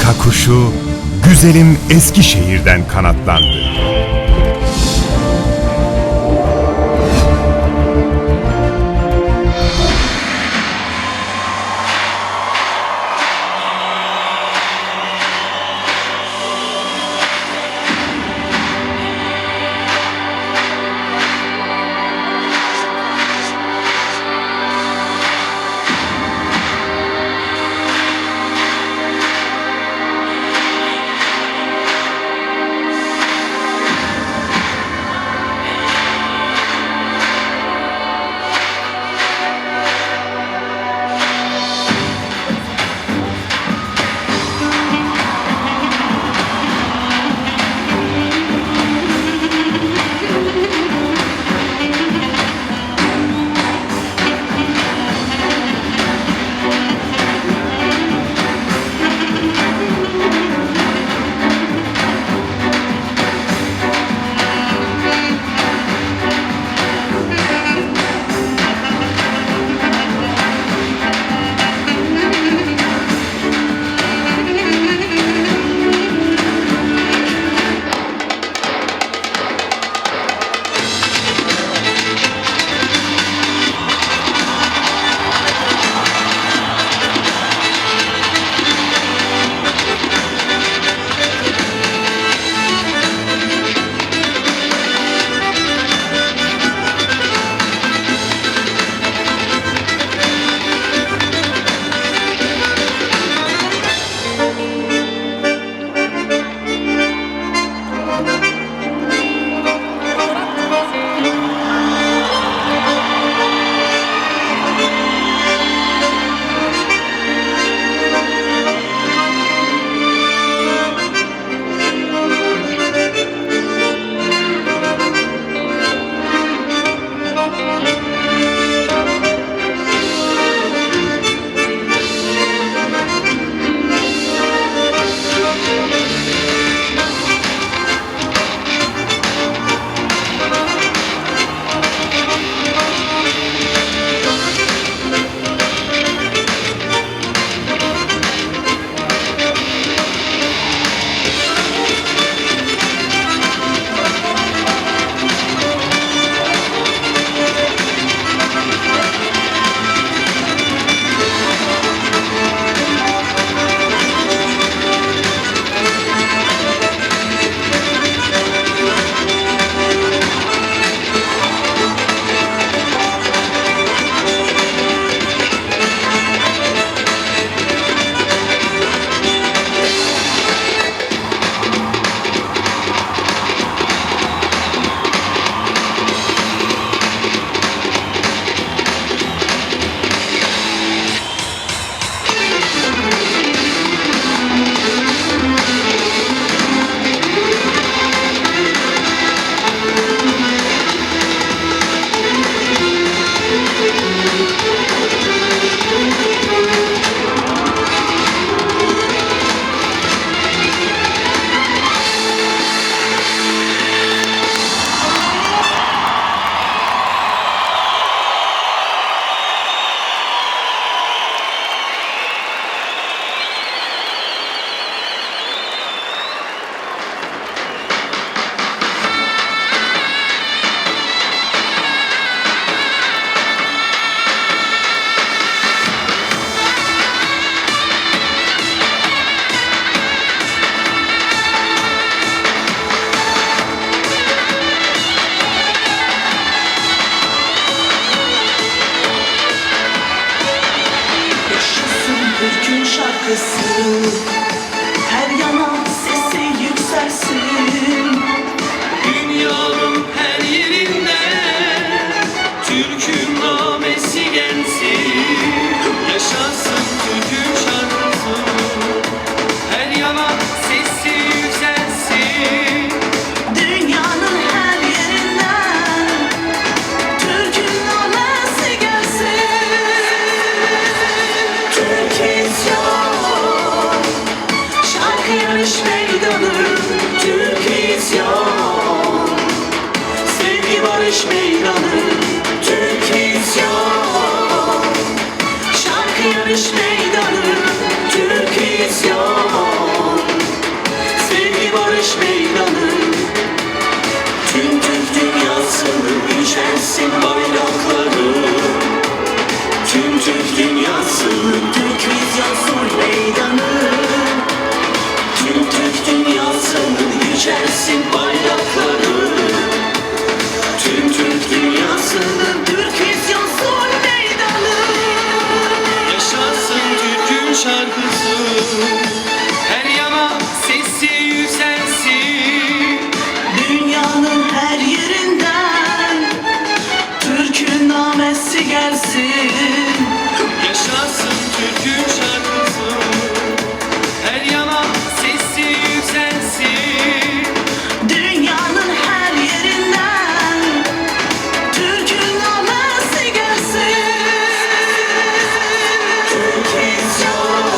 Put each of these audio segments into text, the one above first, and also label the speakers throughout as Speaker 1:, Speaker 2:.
Speaker 1: Amerika kuşu güzelim Eskişehir'den kanatlandı.
Speaker 2: yarış meydanı. Tüm Türk dünyasını yücelsin bayrakları. Tüm Türk dünyasını Türk vizyon sur meydanı. Tüm Türk dünyasını yücelsin bayrakları. Tüm Türk dünyasını Türk vizyon sur meydanı.
Speaker 3: Yaşasın Türk'ün şarkısı, her yana sesi yükselsin.
Speaker 2: Dünyanın her yerinden Türk'ün namesi gelsin.
Speaker 3: Yaşasın Türk'ün şarkısı, her yana sesi yükselsin.
Speaker 2: Dünyanın her yerinden Türk'ün namesi gelsin. Türk vizyon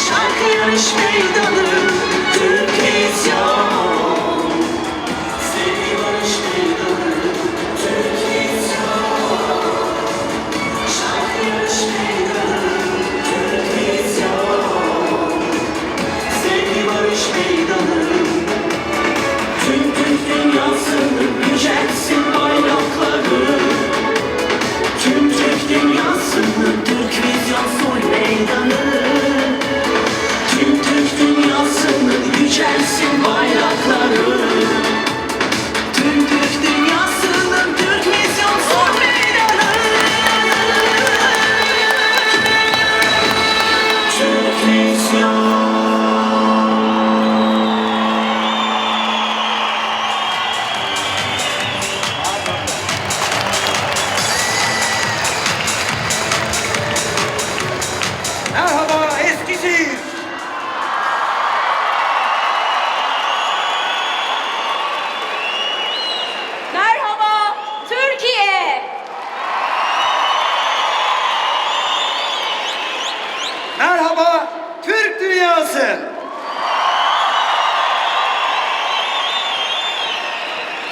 Speaker 2: şarkı yarış meydanı. Türk vizyon sevgi barış meydanı. Türk vizyon şarkı yarış meydanı. Türk vizyon sevgi barış meydanı. Tüm Türk dünyasını yücelsin bayrakları. Tüm Türk dünyasını Türk vizyon sur meydanı. Tüm Türk dünyasını yücelsin bayrakları. Tüm Türk dünyasının Türk vizyon sur meydanı. Türk vizyon.
Speaker 4: Merhaba Eskişehir.
Speaker 5: Merhaba Türkiye.
Speaker 4: Merhaba Türk dünyası.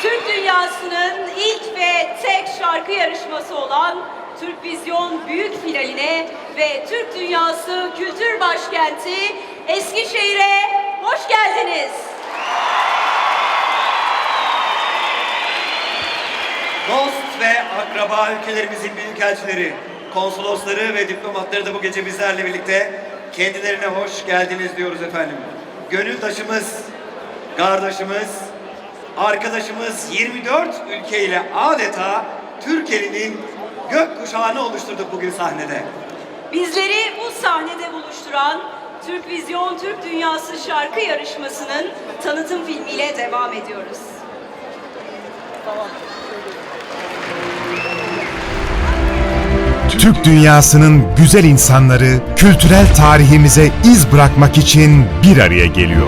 Speaker 5: Türk dünyasının ilk ve tek şarkı yarışması olan Türk Vizyon Büyük Finaline ve Türk Dünyası Kültür Başkenti Eskişehir'e hoş geldiniz.
Speaker 4: Dost ve akraba ülkelerimizin büyükelçileri, konsolosları ve diplomatları da bu gece bizlerle birlikte kendilerine hoş geldiniz diyoruz efendim. Gönüldaşımız, kardeşimiz, arkadaşımız 24 ülkeyle adeta Türkiye'nin gökkuşağını oluşturduk bugün sahnede.
Speaker 5: Bizleri bu sahnede buluşturan Türk Vizyon Türk Dünyası şarkı yarışmasının tanıtım filmiyle devam ediyoruz.
Speaker 1: Türk dünyasının güzel insanları kültürel tarihimize iz bırakmak için bir araya geliyor.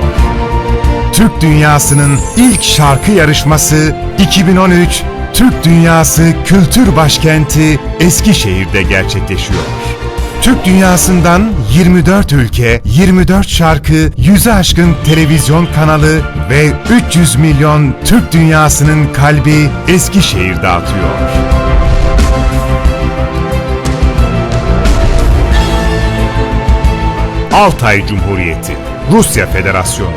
Speaker 1: Türk dünyasının ilk şarkı yarışması 2013 Türk Dünyası Kültür Başkenti Eskişehir'de gerçekleşiyor. Türk dünyasından 24 ülke, 24 şarkı, 100'e aşkın televizyon kanalı ve 300 milyon Türk dünyasının kalbi Eskişehir'de atıyor. Altay Cumhuriyeti, Rusya Federasyonu,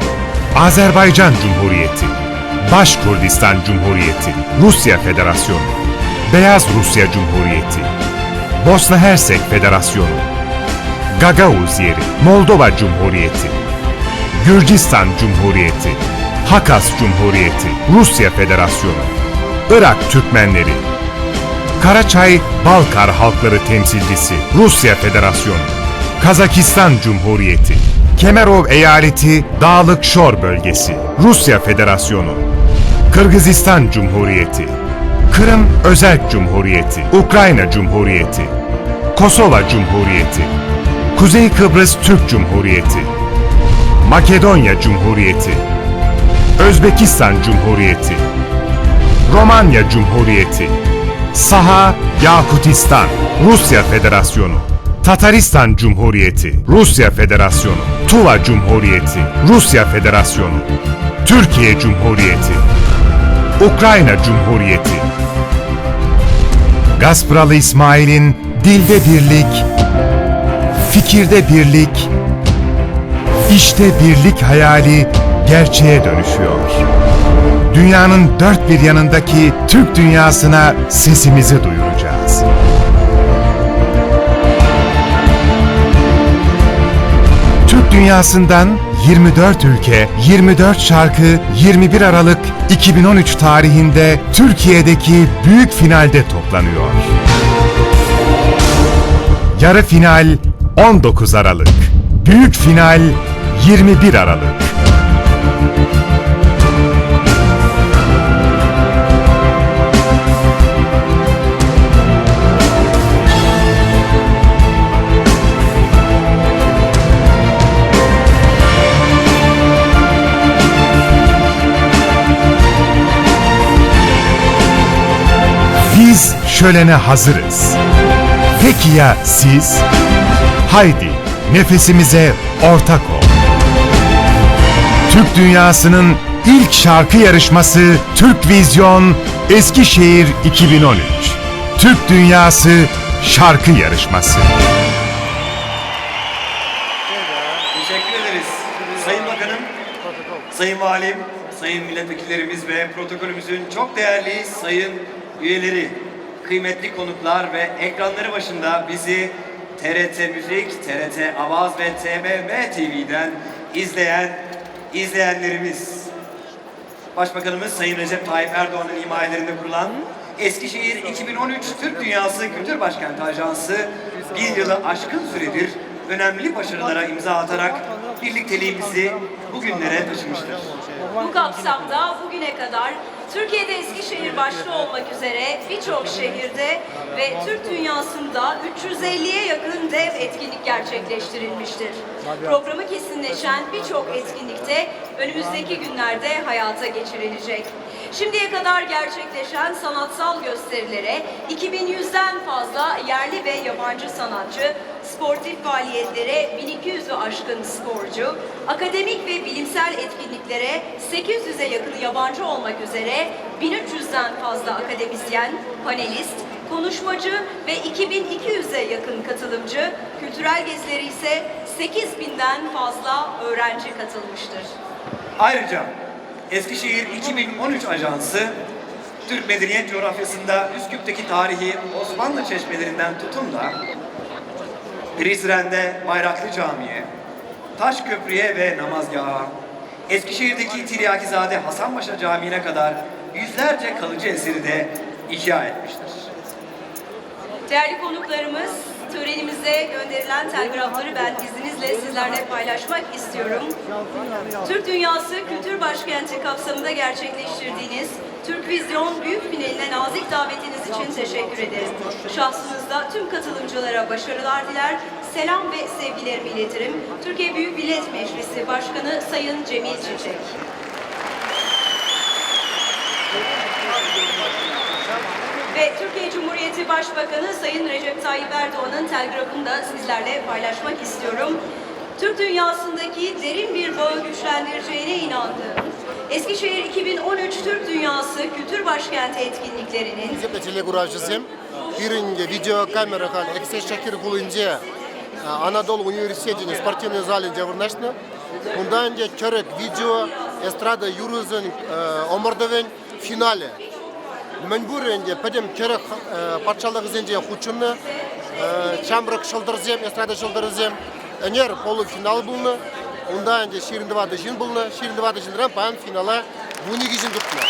Speaker 1: Azerbaycan Cumhuriyeti, Başkurdistan Cumhuriyeti, Rusya Federasyonu, Beyaz Rusya Cumhuriyeti, Bosna Hersek Federasyonu, Gagauz yeri, Moldova Cumhuriyeti, Gürcistan Cumhuriyeti, Hakas Cumhuriyeti, Rusya Federasyonu, Irak Türkmenleri, Karaçay Balkar Halkları Temsilcisi, Rusya Federasyonu, Kazakistan Cumhuriyeti, Kemerov Eyaleti Dağlık Şor Bölgesi, Rusya Federasyonu, Kırgızistan Cumhuriyeti, Kırım Özerk Cumhuriyeti, Ukrayna Cumhuriyeti, Kosova Cumhuriyeti, Kuzey Kıbrıs Türk Cumhuriyeti, Makedonya Cumhuriyeti, Özbekistan Cumhuriyeti, Romanya Cumhuriyeti, Saha Yakutistan, Rusya Federasyonu, Tataristan Cumhuriyeti, Rusya Federasyonu, Tuva Cumhuriyeti, Rusya Federasyonu, Türkiye Cumhuriyeti, Ukrayna Cumhuriyeti. Gaspıralı İsmail'in dilde birlik, fikirde birlik, işte birlik hayali gerçeğe dönüşüyor. Dünyanın dört bir yanındaki Türk dünyasına sesimizi duyuracağız. Türk dünyasından 24 ülke, 24 şarkı 21 Aralık 2013 tarihinde Türkiye'deki büyük finalde toplanıyor. Yarı final 19 Aralık, büyük final 21 Aralık. Biz şölene hazırız. Peki ya siz? Haydi nefesimize ortak ol. Türk dünyasının ilk şarkı yarışması Türk Vizyon Eskişehir 2013. Türk Dünyası Şarkı Yarışması.
Speaker 4: Teşekkür ederiz. Sayın Bakanım, Sayın Valim, Sayın Milletvekillerimiz ve protokolümüzün çok değerli sayın üyeleri, kıymetli konuklar ve ekranları başında bizi TRT Müzik, TRT Avaz ve TBB TV'den izleyenlerimiz. Başbakanımız Sayın Recep Tayyip Erdoğan'ın himayelerinde kurulan Eskişehir 2013 Türk Dünyası Kültür Başkenti Ajansı bir yılı aşkın süredir önemli başarılara imza atarak birlikteliğimizi bugünlere taşımıştır.
Speaker 5: Bu kapsamda bugüne kadar Türkiye'de Eskişehir başta olmak üzere birçok şehirde ve Türk dünyasında 350'ye yakın dev etkinlik gerçekleştirilmiştir. Programı kesinleşen birçok etkinlikte önümüzdeki günlerde hayata geçirilecek. Şimdiye kadar gerçekleşen sanatsal gösterilere 2100'den fazla yerli ve yabancı sanatçı, sportif faaliyetlere 1200'ü aşkın sporcu, akademik ve bilimsel etkinliklere 800'e yakın yabancı olmak üzere 1300'den fazla akademisyen, panelist, konuşmacı ve 2200'e yakın katılımcı, kültürel gezilere ise 8000'den fazla öğrenci katılmıştır.
Speaker 4: Ayrıca Eskişehir 2013 Ajansı, Türk medeniyet coğrafyasında Üsküp'teki tarihi Osmanlı çeşmelerinden tutun da Prizren'de Bayraklı Camii'ye, Taşköprü'ye ve namazgaha, Eskişehir'deki Tiryakizade Hasanpaşa Camii'ne kadar yüzlerce kalıcı eseri de ihya etmiştir.
Speaker 5: Değerli konuklarımız, törenimize gönderilen telgrafları ben izninizle sizlerle paylaşmak istiyorum. Türk Dünyası Kültür Başkenti kapsamında gerçekleştirdiğiniz Türk Vizyon Büyük Finali'ne nazik davetiniz için teşekkür ederim. Şahsınızda tüm katılımcılara başarılar diler, selam ve sevgilerimi iletirim. Türkiye Büyük Millet Meclisi Başkanı Sayın Cemil Çiçek. Ve Türkiye Cumhuriyeti Başbakanı Sayın Recep Tayyip Erdoğan'ın telgrafını da sizlerle paylaşmak istiyorum. Türk dünyasındaki derin bir bağı güçlendireceğine inandığım Eskişehir 2013 Türk Dünyası Kültür Başkenti etkinliklerinin
Speaker 6: телегуражызем биринге видеокамераға Eskişehir кулунде Anadolu Üniversitesi'nin спортивный залінде вырнашны. Мында инде көрөк видео эстрада юрузын омордовен финале. Мәнбур инде пәдем көрөк патшалык зенде хучуны чамрык шылдырзем, эстрада шылдырзем. Энер полуфинал булны. Унда инде Ширindivada жин булны. Ширindivada жинран пан финала буниги жин дутны.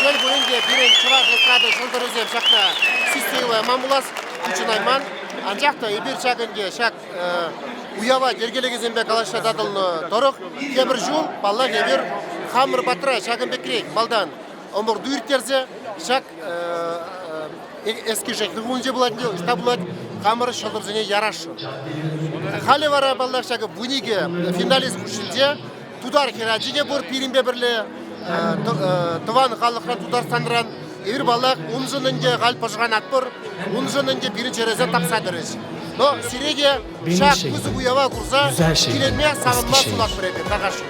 Speaker 6: Şöyle boyunca birin çırak estrada şıldırızem şakta sisteyla mamulaz uçunayman. Ancak da bir şakınca şak uyava gergelege zembe kalaşta dadılını toruk. Kebir jul, balla kebir hamır batıra şakın bekrek baldan omur duyurterse şak eski şekli bulunca bulan diyor. İşte bulan hamır şıldırızene yaraşı. Hali var ballar şakı bunigi finalist kuşince tudar kiracıge bur pirimbe birle Тыван халыққа тудар сандыран Эвір балақ 10 жынынге ғал пашған атпыр 10 жынынге бірінші резен тапсадырыз. Но сиреге шақ күзі уява құрса Келенме сағынма сулат біреді. Тағашы.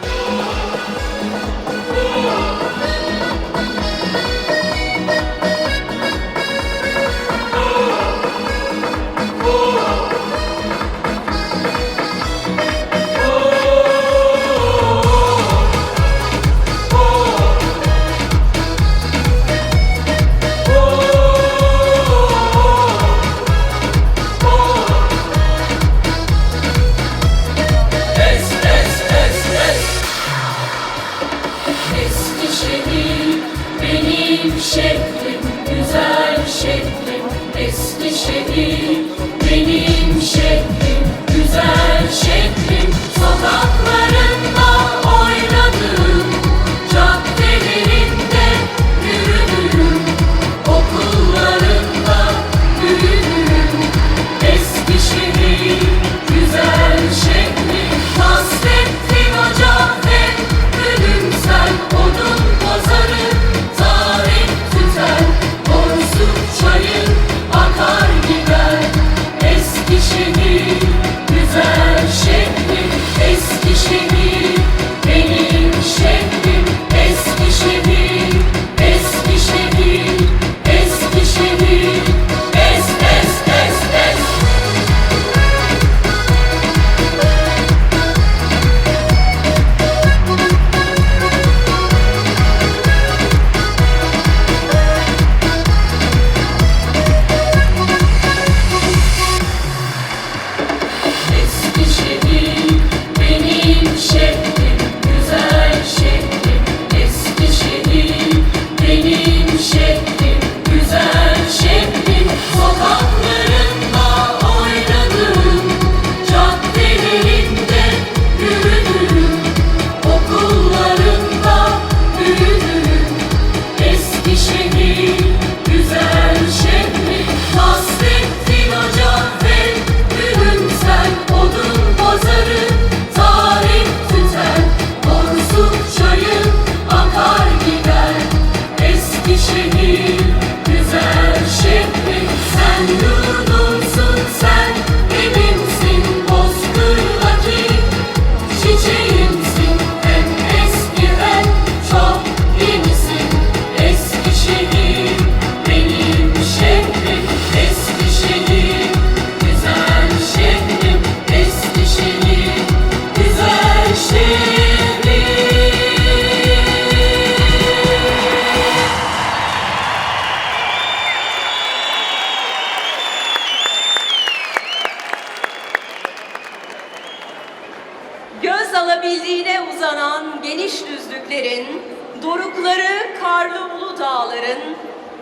Speaker 5: görülebildiğine uzanan geniş düzlüklerin, dorukları karlı ulu dağların,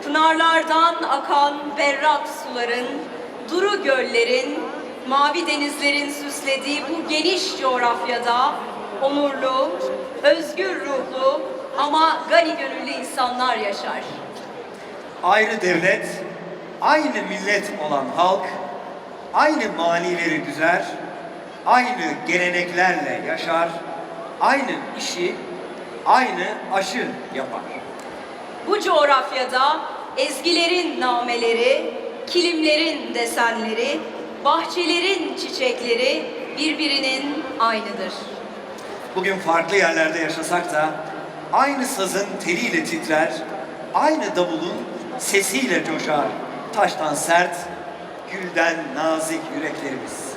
Speaker 5: pınarlardan akan berrak suların, duru göllerin, mavi denizlerin süslediği bu geniş coğrafyada onurlu, özgür ruhlu ama gani gönüllü insanlar yaşar.
Speaker 4: Ayrı devlet, aynı millet olan halk, aynı manileri düzer, aynı geleneklerle yaşar, aynı işi, aynı aşı yapar.
Speaker 5: Bu coğrafyada ezgilerin nameleri, kilimlerin desenleri, bahçelerin çiçekleri birbirinin aynıdır.
Speaker 4: Bugün farklı yerlerde yaşasak da aynı sazın teliyle titrer, aynı davulun sesiyle coşar, taştan sert, gülden nazik yüreklerimiz.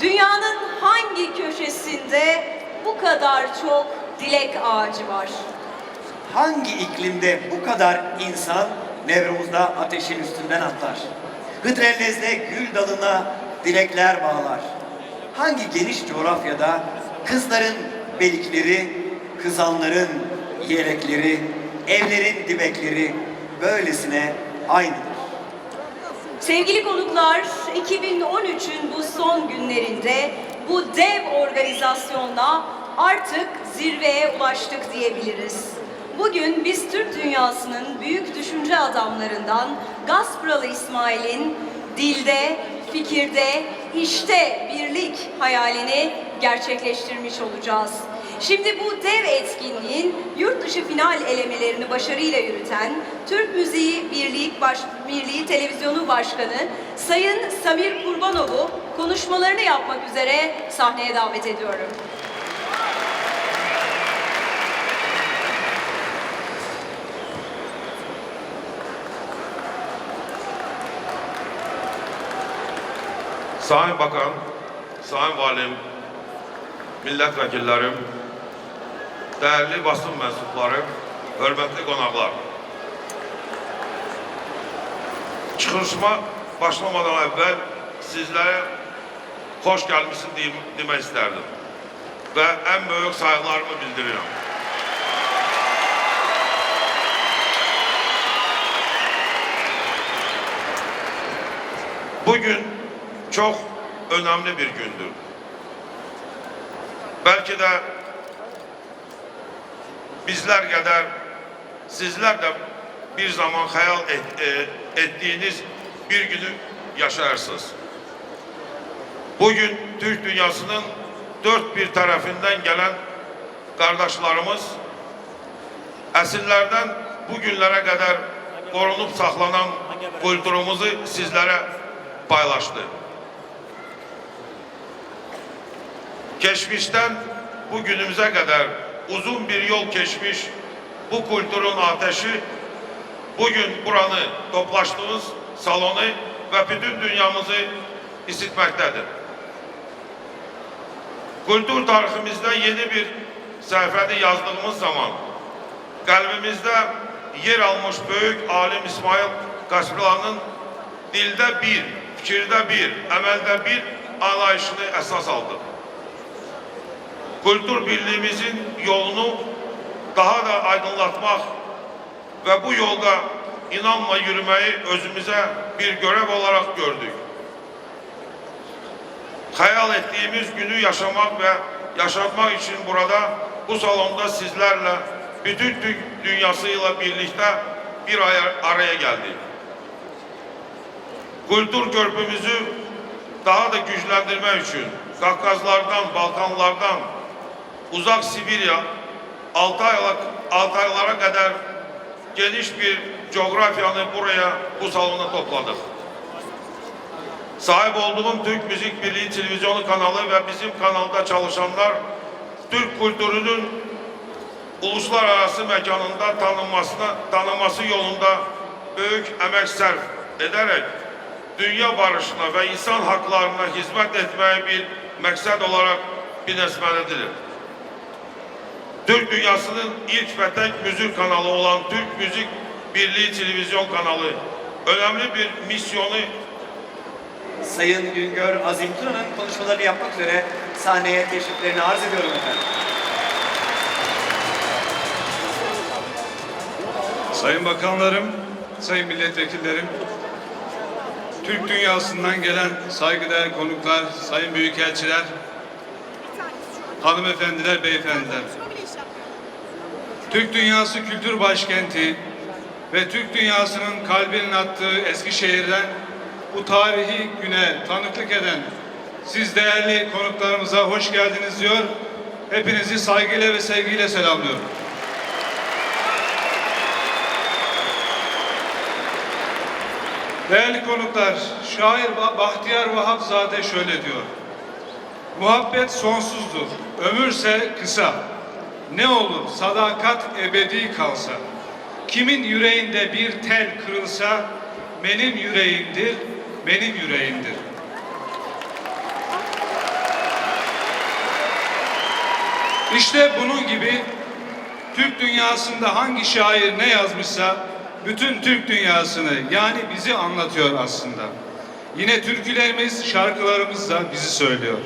Speaker 5: Dünyanın hangi köşesinde bu kadar çok dilek ağacı var?
Speaker 4: Hangi iklimde bu kadar insan Nevruz'da ateşin üstünden atlar? Hıdrellez'de gül dalına dilekler bağlar. Hangi geniş coğrafyada kızların belikleri, kızanların yelekleri, evlerin dibekleri böylesine aynıdır.
Speaker 5: Sevgili konuklar, 2013'ün bu son günlerinde bu dev organizasyonla artık zirveye ulaştık diyebiliriz. Bugün biz Türk dünyasının büyük düşünce adamlarından Gaspıralı İsmail'in dilde, fikirde, işte birlik hayalini gerçekleştirmiş olacağız. Şimdi bu dev etkinliğin yurt dışı final elemelerini başarıyla yürüten Türk Müziği Birliği Televizyonu Başkanı Sayın Samir Kurbanov'u konuşmalarını yapmak üzere sahneye davet ediyorum.
Speaker 7: Sayın Bakan, Sayın Valim, milletvekillerim, değerli basın mensupları, hürmetli konaklar. Çıxışıma başlamadan evvel sizlere hoş gelmişsin demek isterdim. Ve en büyük saygılarımı bildiriyorum. Bugün çok önemli bir gündür. Belki de bizler kadar sizler de bir zaman hayal ettiğiniz bir günü yaşarsınız. Bugün Türk dünyasının dört bir tarafından gelen kardeşlerimiz esillerden bugünlere kadar korunup saklanan kültürümüzü sizlere paylaştı. Geçmişten bugünümüze kadar uzun bir yol geçmiş bu kültürün ateşi bugün buranı toplaştığımız salonu ve bütün dünyamızı ısıtmaktadır. Kültür tarihimizde yeni bir sayfayı yazdığımız zaman kalbimizde yer almış büyük alim İsmail Gaspıralı'nın dilde bir, fikirde bir, emelde bir anlayışını esas aldık. Kültür birliğimizin yolunu daha da aydınlatmak ve bu yolda inanla yürümeyi özümüze bir görev olarak gördük. Hayal ettiğimiz günü yaşamak ve yaşatmak için burada, bu salonda sizlerle, bütün Türk dünyasıyla birlikte bir araya geldik. Kültür körpümüzü daha da güçlendirmek için Kafkaslardan, Balkanlardan, uzak Sibirya, Altaylara kadar geniş bir coğrafyanı buraya, bu salona topladık. Sahip olduğum Türk Müzik Birliği Televizyonu kanalı ve bizim kanalda çalışanlar, Türk kültürünün uluslararası mekanında tanınması yolunda büyük emek sarf ederek dünya barışına ve insan haklarına hizmet etmeye bir maksat olarak bilinmelidir. Türk dünyasının ilk ve tek müzik kanalı olan Türk Müzik Birliği Televizyon kanalı önemli bir misyonu
Speaker 4: Sayın Güngör Azim Tuna'nın konuşmalarını yapmak üzere sahneye teşriflerini arz ediyorum efendim.
Speaker 8: Sayın bakanlarım, sayın milletvekillerim, Türk dünyasından gelen saygıdeğer konuklar, sayın büyükelçiler, hanımefendiler, beyefendiler. Türk dünyası kültür başkenti ve Türk dünyasının kalbinin attığı Eskişehir'den bu tarihi güne tanıklık eden siz değerli konuklarımıza hoş geldiniz diyor. Hepinizi saygıyla ve sevgiyle selamlıyorum. Değerli konuklar, şair Bahtiyar Vahapzade şöyle diyor. Muhabbet sonsuzdur, ömürse kısa. Ne olur sadakat ebedi kalsa. Kimin yüreğinde bir tel kırılsa, benim yüreğimdir, benim yüreğimdir. İşte bunun gibi Türk dünyasında hangi şair ne yazmışsa bütün Türk dünyasını yani bizi anlatıyor aslında. Yine türkülerimiz, şarkılarımız da bizi söylüyor.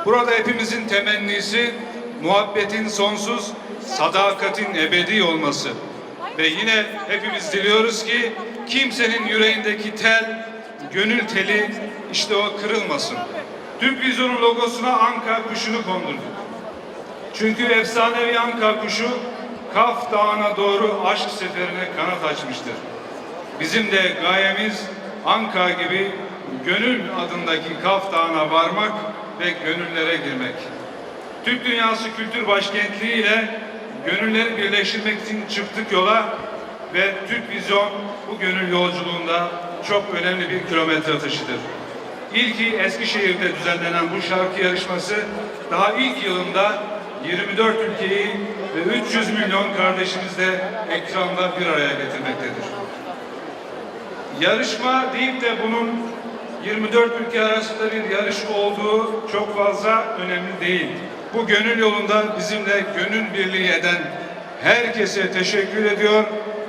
Speaker 8: Burada hepimizin temennisi muhabbetin sonsuz, sadakatin ebedi olması. Ve yine hepimiz diliyoruz ki kimsenin yüreğindeki tel, gönül teli işte o kırılmasın. Türk Vizyon'un logosuna Anka kuşunu kondurduk. Çünkü efsanevi Anka kuşu Kaf Dağı'na doğru aşk seferine kanat açmıştır. Bizim de gayemiz Anka gibi gönül adındaki Kaf Dağı'na varmak ve gönüllere girmek. Türk dünyası kültür başkentliği ile gönülleri birleştirmek için çıktık yola ve Türk Vizyon bu gönül yolculuğunda çok önemli bir kilometre taşıdır. İlki Eskişehir'de düzenlenen bu şarkı yarışması daha ilk yılında 24 ülkeyi ve 300 milyon kardeşimizle ekranda bir araya getirmektedir. Yarışma deyip de bunun 24 ülke arasında bir yarış olduğu çok fazla önemli değil. Bu gönül yolunda bizimle gönül birliği eden herkese teşekkür ediyor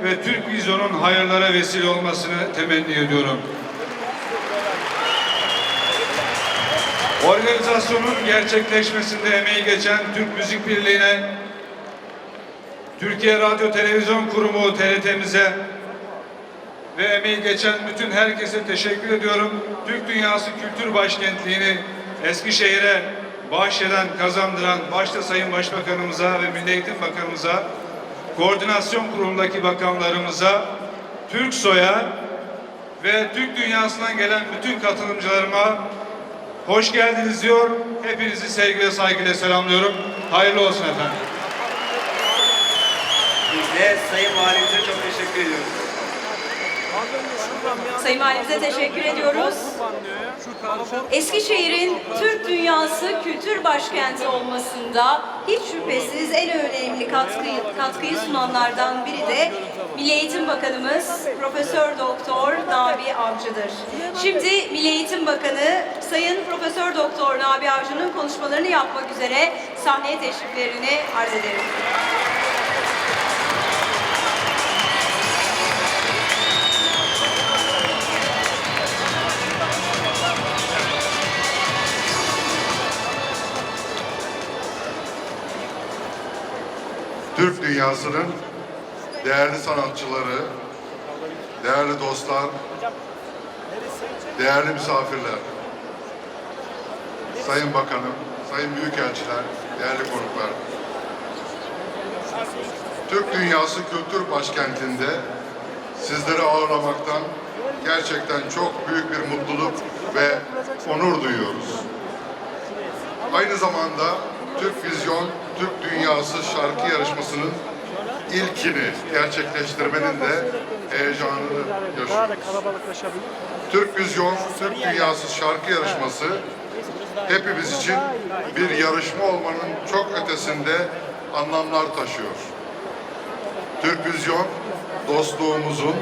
Speaker 8: ve Türk Vizyon'un hayırlara vesile olmasını temenni ediyorum. Organizasyonun gerçekleşmesinde emeği geçen Türk Müzik Birliği'ne, Türkiye Radyo Televizyon Kurumu TRT'mize ve emeği geçen bütün herkese teşekkür ediyorum. Türk Dünyası Kültür Başkentliği'ni Eskişehir'e bahşeden, kazandıran başta Sayın Başbakanımıza ve Milli Eğitim Bakanımıza, Koordinasyon Kurulu'ndaki bakanlarımıza, TÜRKSOY'a ve Türk dünyasından gelen bütün katılımcılarıma hoş geldiniz diyor. Hepinizi sevgiyle, saygıyla selamlıyorum. Hayırlı olsun efendim.
Speaker 4: Biz de Sayın Valimize çok teşekkür ediyoruz.
Speaker 5: Sayın Valimize teşekkür ediyoruz. Eskişehir'in Türk Dünyası Kültür Başkenti olmasında hiç şüphesiz en önemli katkıyı sunanlardan biri de Milli Eğitim Bakanımız Profesör Doktor Nabi Avcı'dır. Şimdi Milli Eğitim Bakanı Sayın Profesör Doktor Nabi Avcı'nın konuşmalarını yapmak üzere sahneye teşriflerini arz ederim.
Speaker 9: Türk dünyasının değerli sanatçıları, değerli dostlar, değerli misafirler, Sayın Bakanım, Sayın Büyükelçiler, değerli konuklar. Türk Dünyası Kültür Başkenti'nde sizleri ağırlamaktan gerçekten çok büyük bir mutluluk ve onur duyuyoruz. Aynı zamanda Türk Vizyon, Türk Dünyası şarkı yarışmasının ilkini gerçekleştirmenin de heyecanını yaşıyoruz. Türk Vizyon, Türk Dünyası şarkı yarışması hepimiz için bir yarışma olmanın çok ötesinde anlamlar taşıyor. Türk Vizyon, dostluğumuzun,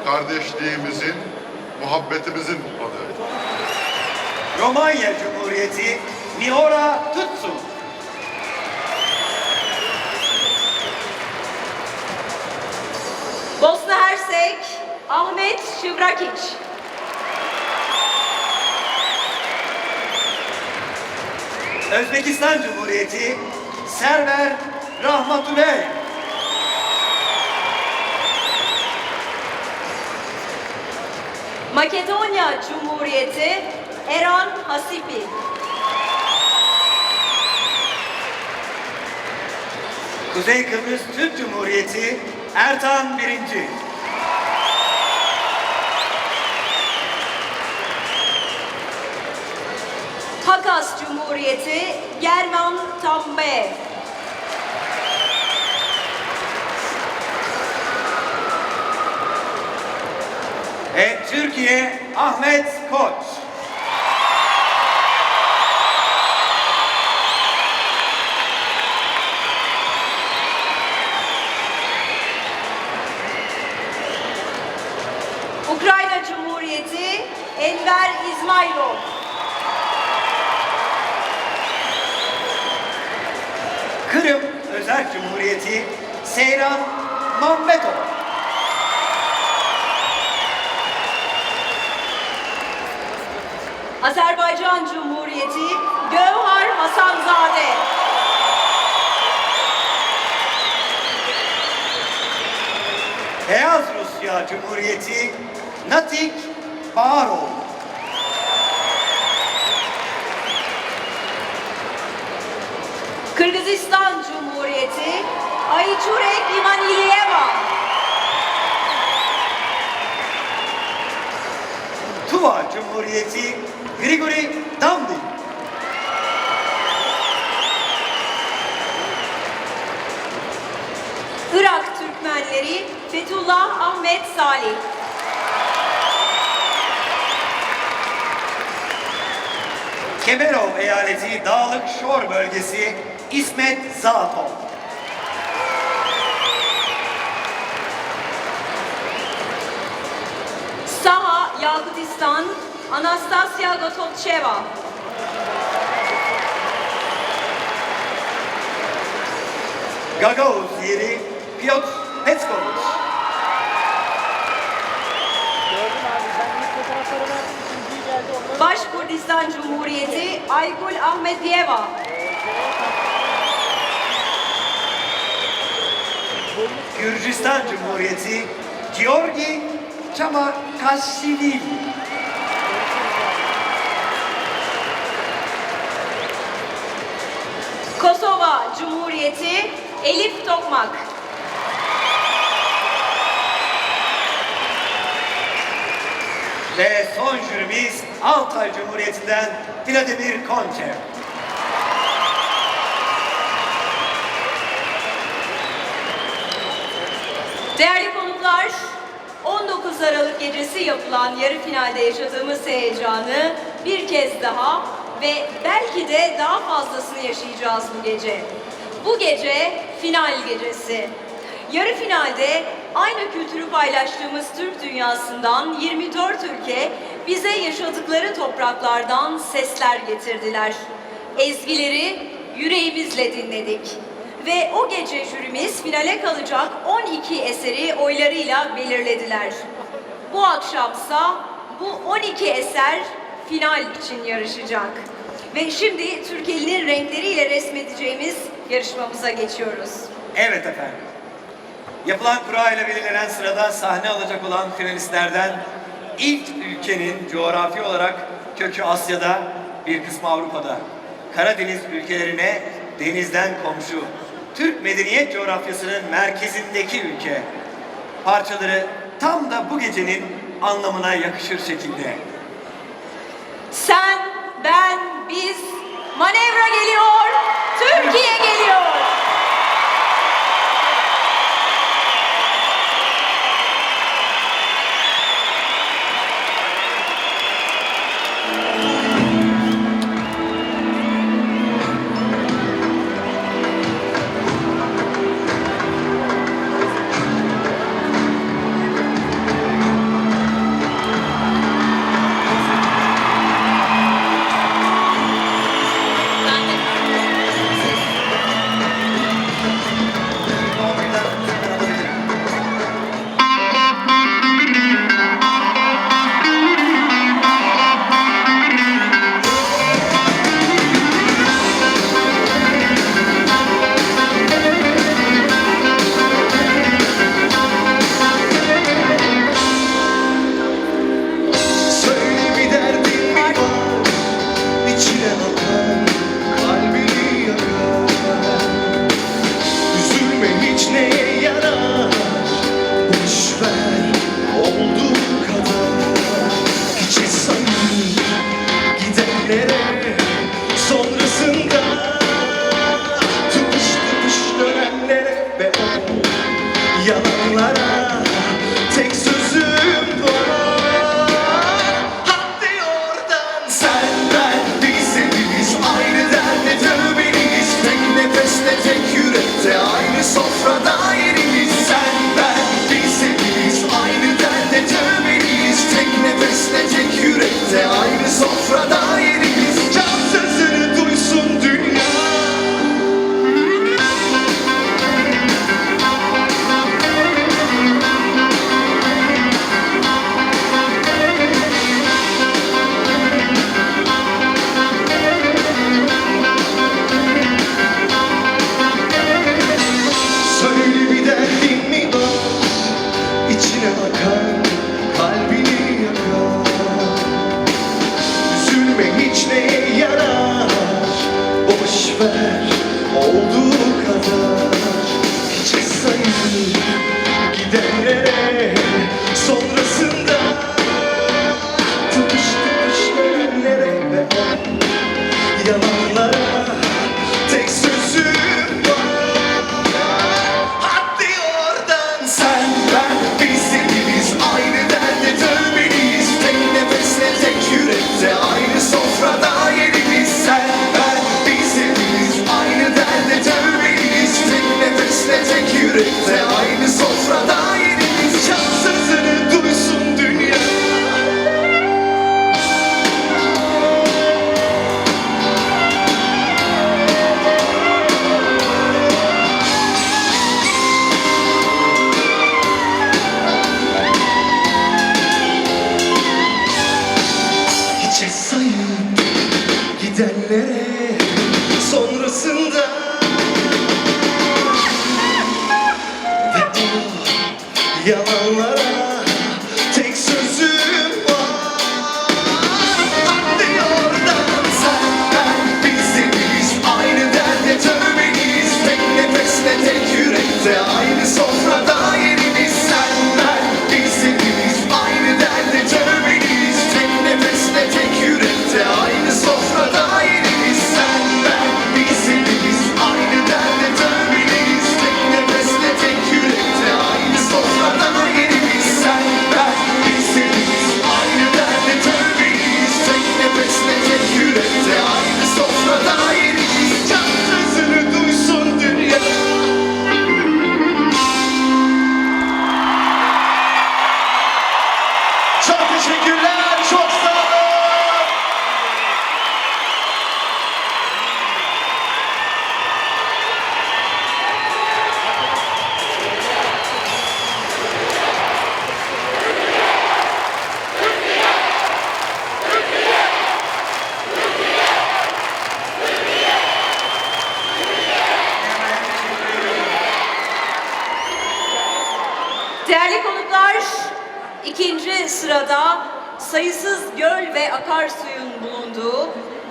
Speaker 9: kardeşliğimizin, muhabbetimizin adı.
Speaker 4: Romanya Cumhuriyeti Mihora Tutsun.
Speaker 5: Bosna Hersek Ahmet Şıvrakić.
Speaker 4: Özbekistan Cumhuriyeti Server Rahmatuley.
Speaker 5: Makedonya Cumhuriyeti Eran Hasipi.
Speaker 4: Kuzey Kıbrıs Türk Cumhuriyeti Ertan Birinci.
Speaker 5: Hakas Cumhuriyeti German Tambe.
Speaker 4: Ve Türkiye Ahmet Koç.
Speaker 5: Ukrayna Cumhuriyeti Enver İzmailov.
Speaker 4: Kırım Özerk Cumhuriyeti Seyran Mambetov.
Speaker 5: Azerbaycan Cumhuriyeti Gövhar Hasanzade.
Speaker 4: Beyaz Rusya Cumhuriyeti Natik Bağarov.
Speaker 5: Kırgızistan Cumhuriyeti Ayçurek İmaniliyeva.
Speaker 4: Tuva Cumhuriyeti Grigori Damdi.
Speaker 5: Irak Türkmenleri Fethullah Ahmet Salih.
Speaker 4: Kemerov Eyaleti Dağlık Şor Bölgesi İsmet Zatov.
Speaker 5: Saha Yakutistan Anastasia Gotovcheva.
Speaker 4: Gagauz yeri Piotr Petkovich.
Speaker 5: Başkurdistan Cumhuriyeti Aygul Ahmediyeva.
Speaker 4: Gürcistan Cumhuriyeti Georgi Çamakashvili.
Speaker 5: Kosova Cumhuriyeti Elif Tokmak.
Speaker 4: Ve son jürimiz Altay Cumhuriyeti'nden Vladimir Konçev.
Speaker 5: Değerli konuklar, 19 Aralık gecesi yapılan yarı finalde yaşadığımız heyecanı bir kez daha ve belki de daha fazlasını yaşayacağız bu gece. Bu gece final gecesi. Yarı finalde aynı kültürü paylaştığımız Türk dünyasından 24 ülke bize yaşadıkları topraklardan sesler getirdiler. Ezgileri yüreğimizle dinledik. Ve o gece jürimiz finale kalacak 12 eseri oylarıyla belirlediler. Bu akşamsa bu 12 eser final için yarışacak. Ve şimdi Türkiye'nin renkleriyle resmedeceğimiz yarışmamıza geçiyoruz.
Speaker 4: Evet efendim. Yapılan kura ile belirlenen sırada sahne alacak olan finalistlerden ilk ülkenin coğrafi olarak kökü Asya'da, bir kısmı Avrupa'da, Karadeniz ülkelerine denizden komşu, Türk medeniyet coğrafyasının merkezindeki ülke. Parçaları tam da bu gecenin anlamına yakışır şekilde.
Speaker 5: Sen, ben, biz, manevra geliyor, Türkiye geliyor.
Speaker 2: aynı sofrada yerimiz. Sen, ben, biz hepimiz aynı derde dövmeliyiz. Tek nefesle tek yürekte aynı sofrada yerimiz. Can sözünü duysun dünya. Söyle bir derdin mi var? İçine akar, kalbini yakar. Üzülme hiç neye yarar. Boş ver olduğu kadar. Hiçe sayılır gidenlere. Sonrasında tıpış tıpış ölenlere ve o yalanlara tek sözüm var. Hadi oradan. Sen, ben, biz hepimiz aynı derde dövmeliyiz. Tek nefesle tek yürekte aynı sofrada yerimiz. Sen, ben, biz hepimiz aynı derde dövmeliyiz. Tek nefesle tek yürekte aynı sofrada yerimiz. Can sözünü duysun dünya. Hiçe sayıp gidenlere sonrasında ve o yalanlara tek sözüm var. Hadi oradan. Sen, ben, biz hepimiz aynı derde dövmeliyiz. Tek nefesle tek yürekte aynı sofrada yerimiz. Sen, ben, biz hepimiz aynı derde dövmeliyiz. Tek nefesle tek yürekte aynı sofrada yerimiz. Sen, ben, biz hepimiz aynı derde dövmeliyiz. Tek nefesle tek yürekte aynı sofrada yerimiz. Sen, ben, biz hepimiz aynı derde dövmeliyiz. Tek nefesle tek yürekte aynı sofrada yerimiz. Can sözünü duysun dünya. Çok teşekkürler, çok sağ olun.
Speaker 5: Değerli konuklar, ikinci sırada sayısız göl ve akarsuyun bulunduğu,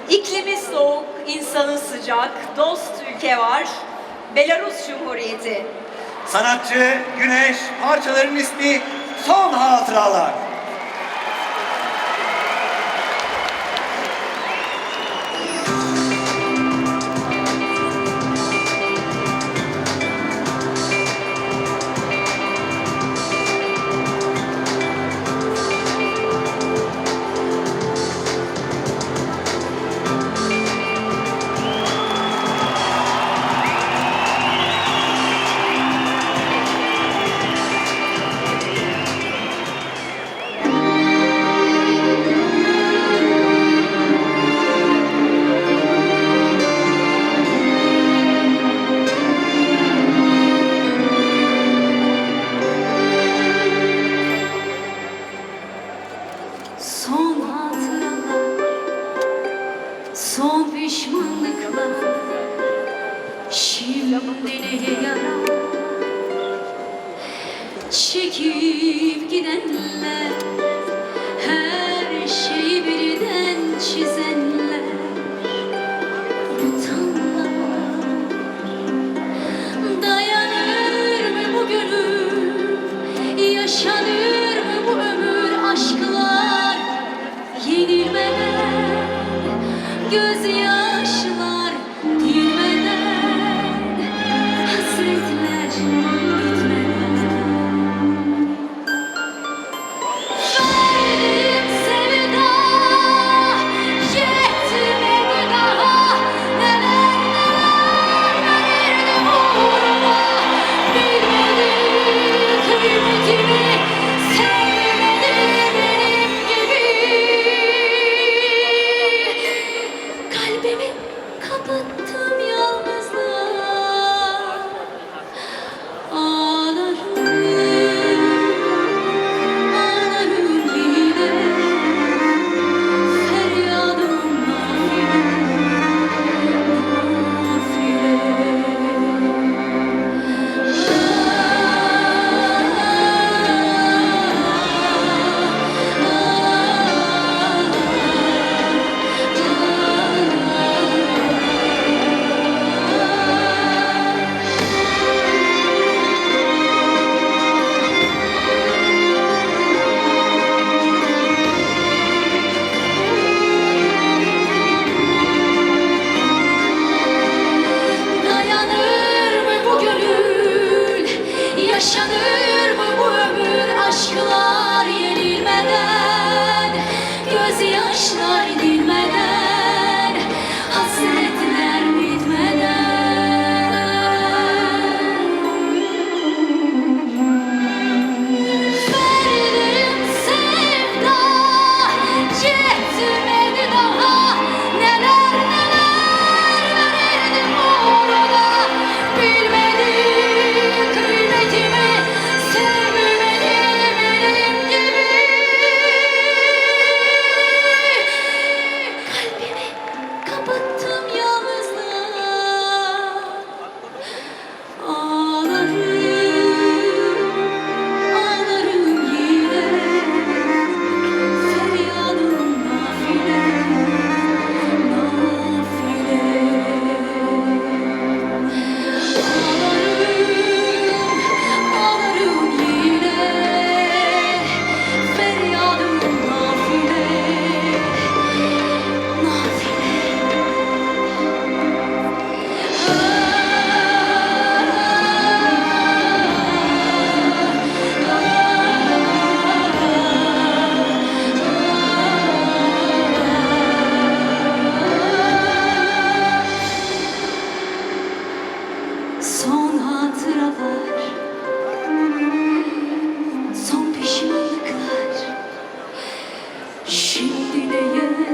Speaker 5: iklimi soğuk, insanı sıcak, dost ülke var, Belarus Cumhuriyeti.
Speaker 4: Sanatçı Güneş, parçaların ismi Son Hatıralar.
Speaker 10: Son hatıralar, son pişmanlıklar, şimdi neye yarar? Çekip gidenler, her şeyi birden çizenler, utanlar. Dayanır mı bu gönül, yaşanır mı bu ömür aşklar? Yenilmeden, gözyaşlar dinmeden, hasretler bitmeden. Verdim sevda, son hatıralar, son pişmanlıklar. Şimdi neye yarar?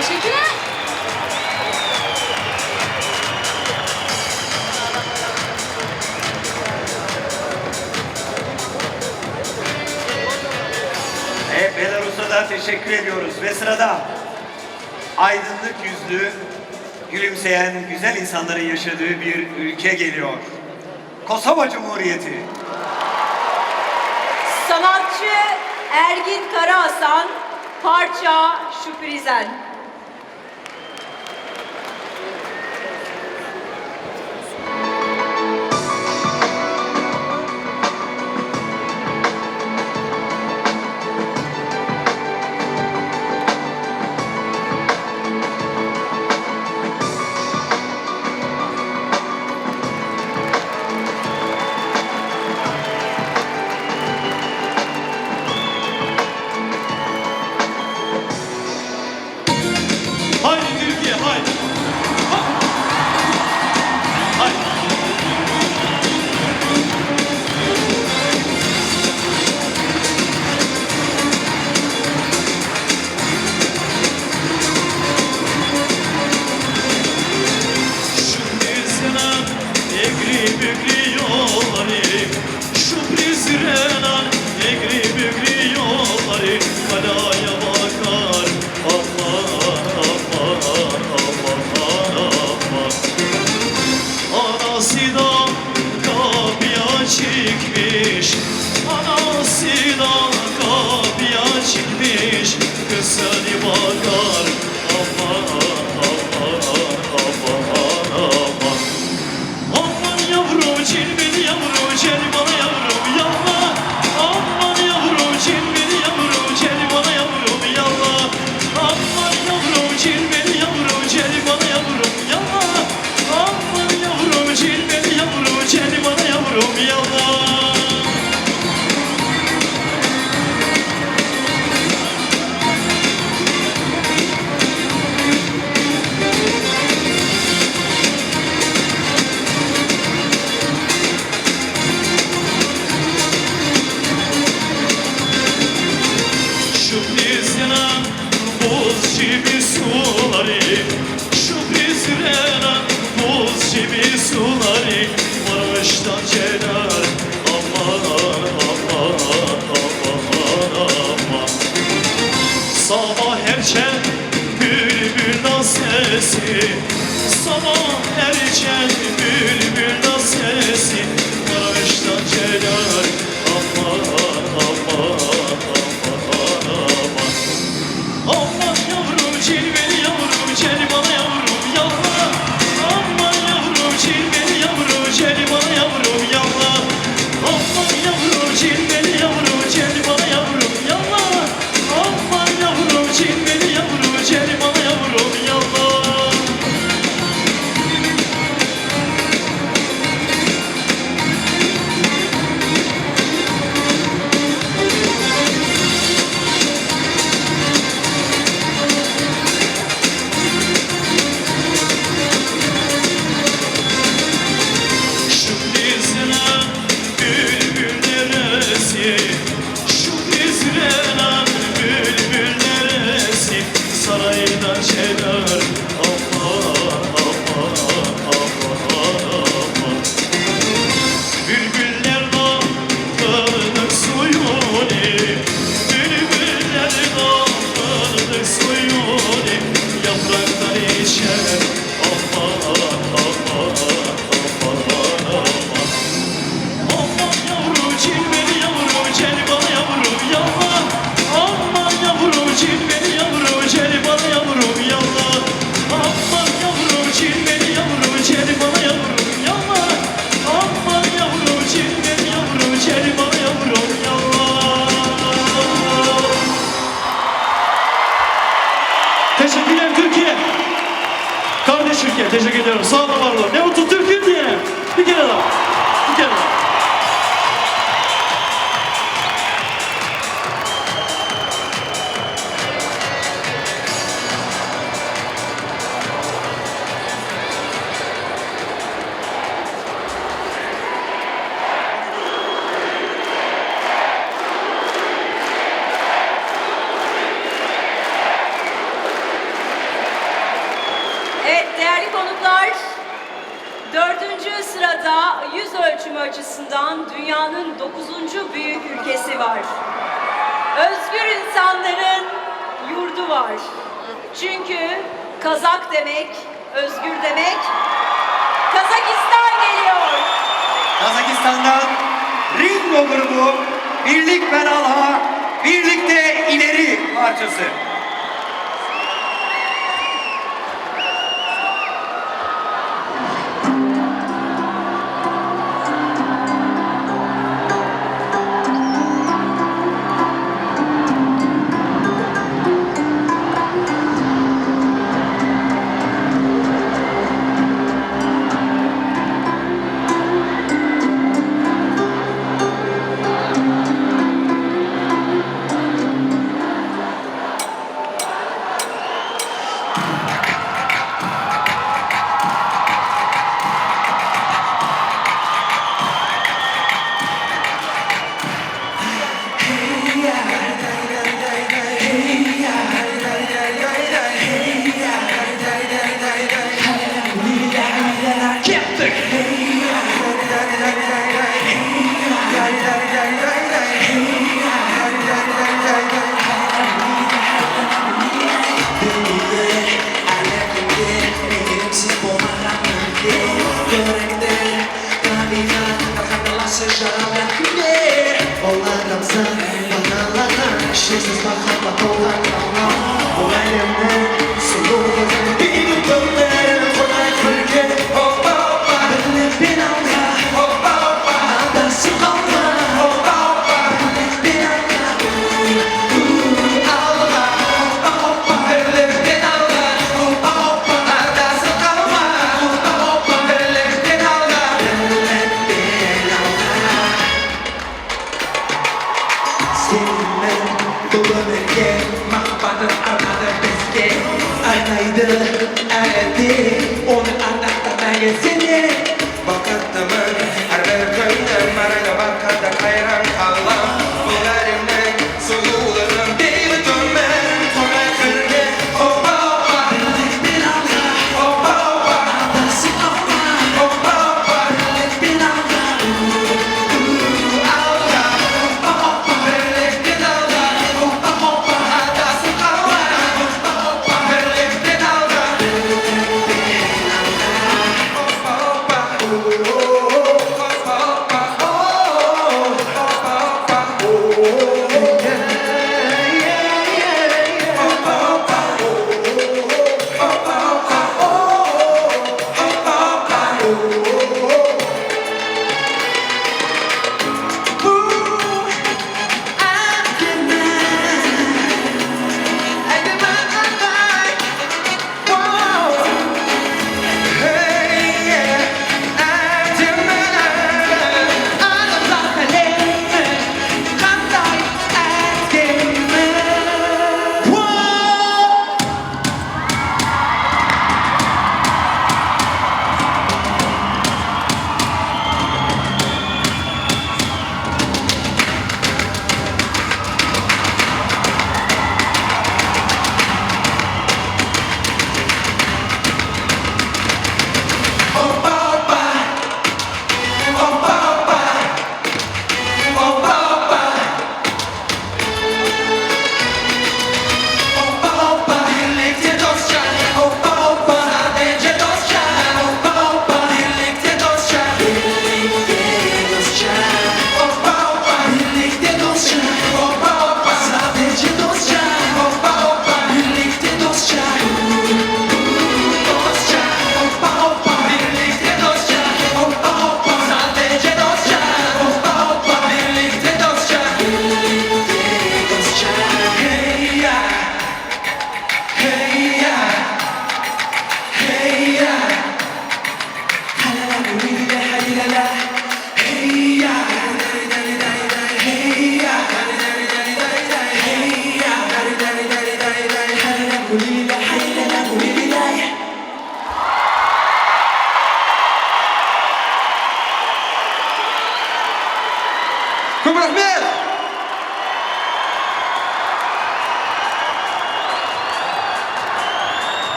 Speaker 10: Teşekkürler.
Speaker 4: Belarus'a da teşekkür ediyoruz. Ve sırada aydınlık yüzlü, gülümseyen güzel insanların yaşadığı bir ülke geliyor. Kosova Cumhuriyeti.
Speaker 5: Sanatçı Ergin Karahasan, parça Şüprizen.
Speaker 3: Haydi Türkiye haydi. Haydi. Şu prizrena egri bügri yolları, şu prizrena egri bügri yolları, kalaya bakar aman aman aman aman. Anası da kapıya çıkmış, anası da kapıya çıkmış, kız seni bakar aman aman aman aman. Aman yavrum cilveli yavrum cel bana yavrum yallah. Aman yavrum cilveli yavrum cel bana yavrum yallah. Aman yavrum cilveli yavrum cel bana yavrum yallah. Aman yavrum cilveli yavrum cel bana yavrum yallah. Şu prizrena buz gibi suları, şu prizrena buz gibi suları, Maraş'tan Cenar aman aman aman aman. Sabah erken bülbül sesi, sabah erken bülbül sesi, Maraş'tan Cenar aman aman aman. Aman yavrum cilveli yavrum cel bana yavrum yallah. Aman yavrum cilveli yavrum cel bana yavrum yallah. Aman yavrum cilveli yavrum cel bana yavrum yallah. Aman yavrum cilveli yavrum cel bana yavrum yallah.
Speaker 5: ulaşımı açısından dünyanın 9. büyük ülkesi var. Özgür insanların yurdu var. Çünkü Kazak demek, özgür demek. Kazakistan geliyor.
Speaker 4: Kazakistan'dan Ringo grubu Birlik Belaha, Birlikte ileri parçası.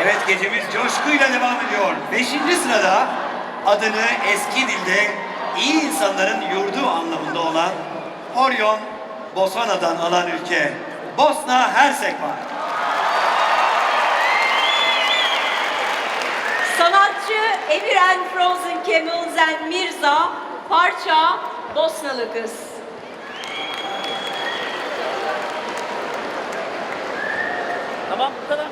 Speaker 4: Evet, gecemiz coşkuyla devam ediyor. 5. sırada adını eski dilde iyi insanların yurdu anlamında olan Orion, Botswana'dan alan ülke Bosna Hersek var.
Speaker 5: Sanatçı Eviren Frozen Camels and Mirza, parça Bosnalı Kız.
Speaker 3: Tamam, bu kadar.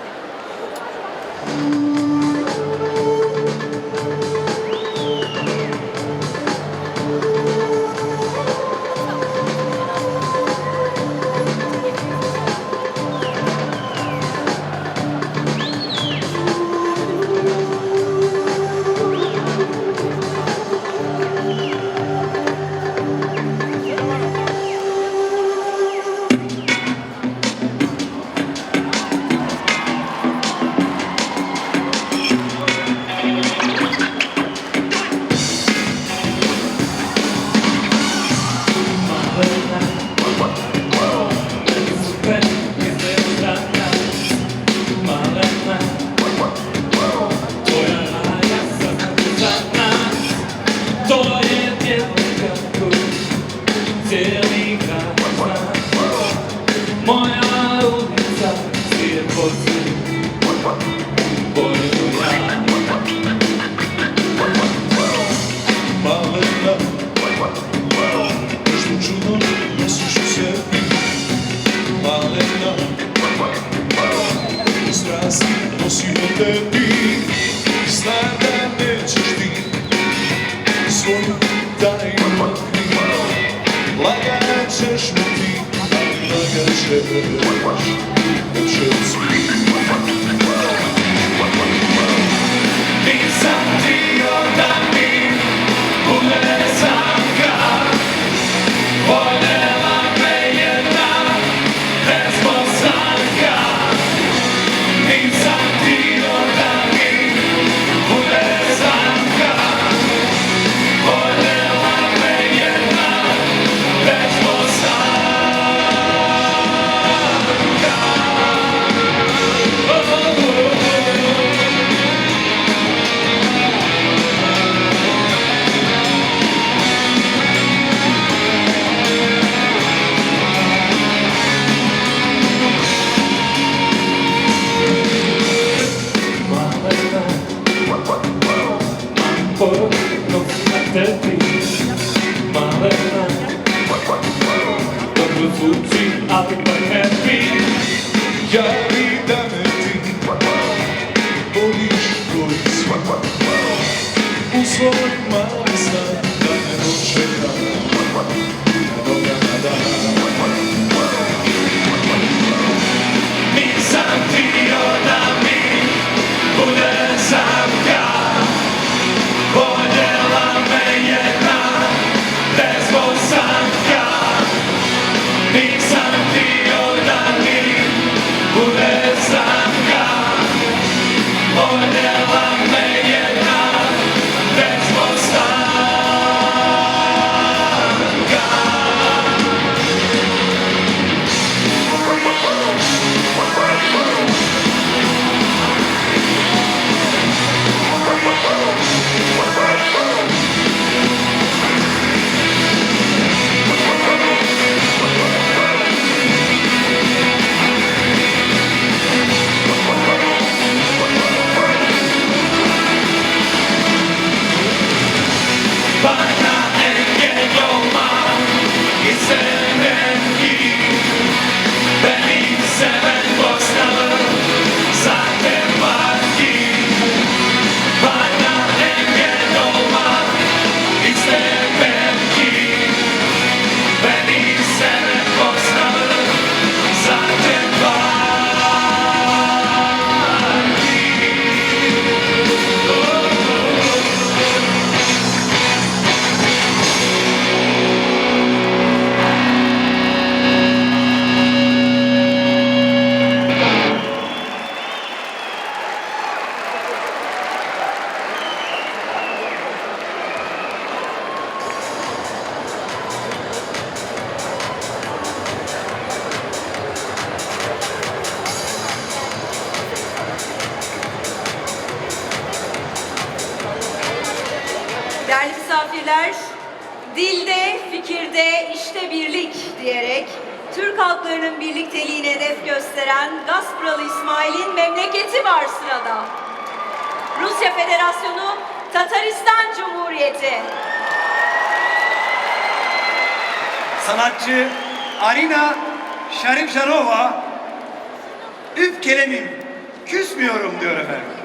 Speaker 5: şairler dilde, fikirde, işte birlik diyerek Türk halklarının birlikteliğine hedef gösteren Gaspıralı İsmail'in memleketi var sırada. Rusya Federasyonu, Tataristan Cumhuriyeti.
Speaker 4: Sanatçı Arina Sharipsharova, üf kelemim, küsmüyorum diyor efendim.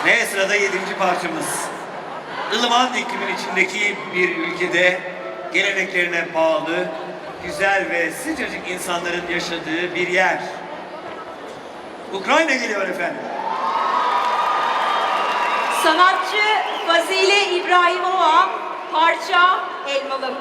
Speaker 4: Ve sırada 7. parçamız. Ilıman iklimin içindeki bir ülkede geleneklerine bağlı, güzel ve sıcacık insanların yaşadığı bir yer. Ukrayna geliyor efendim.
Speaker 5: Sanatçı Fazile İbrahimova, parça Elmalım.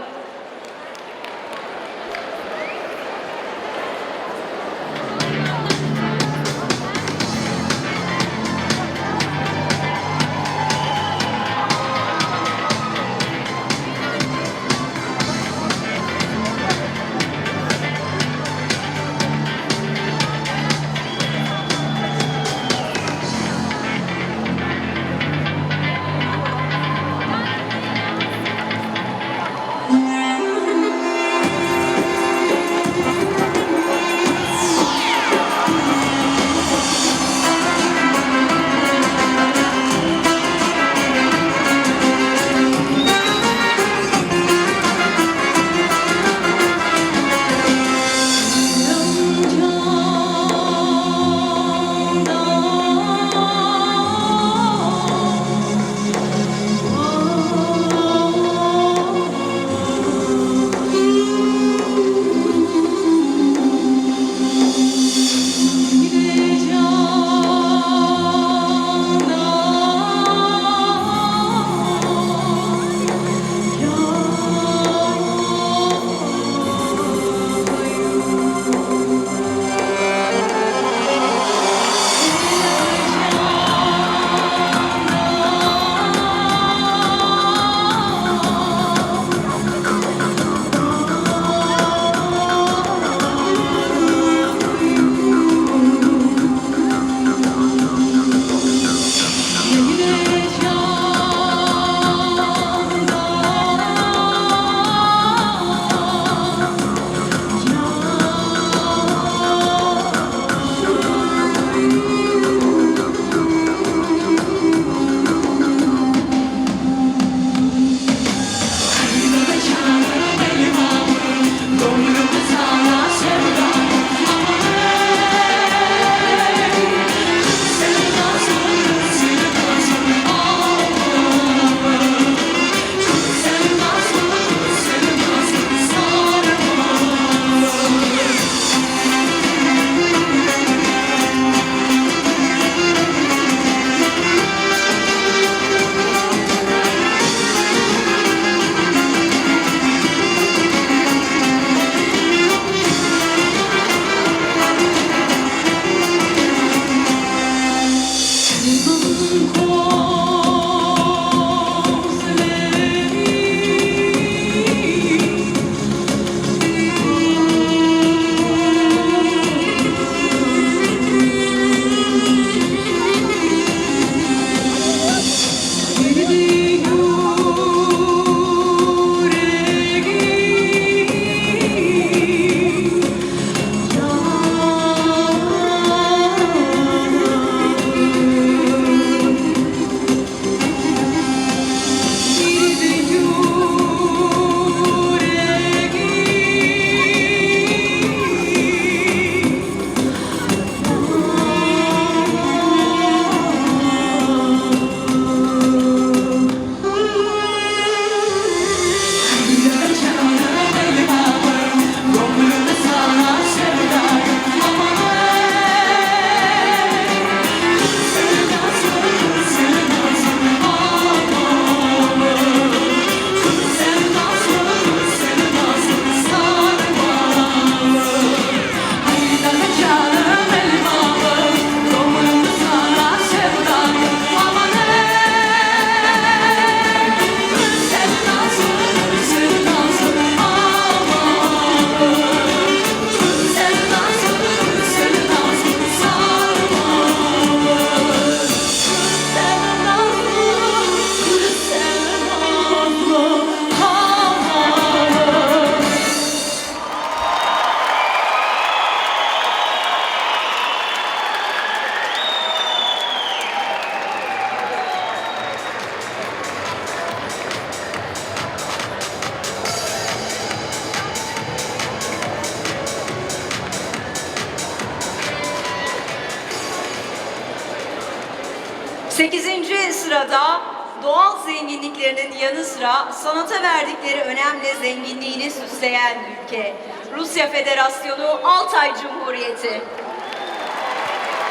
Speaker 5: 8. sırada doğal zenginliklerinin yanı sıra sanata verdikleri önemle zenginliğini süsleyen ülke. Rusya Federasyonu Altay Cumhuriyeti.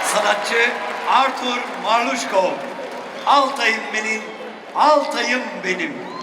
Speaker 4: Sanatçı Artur Marlushkov. Altayım benim, Altayım benim.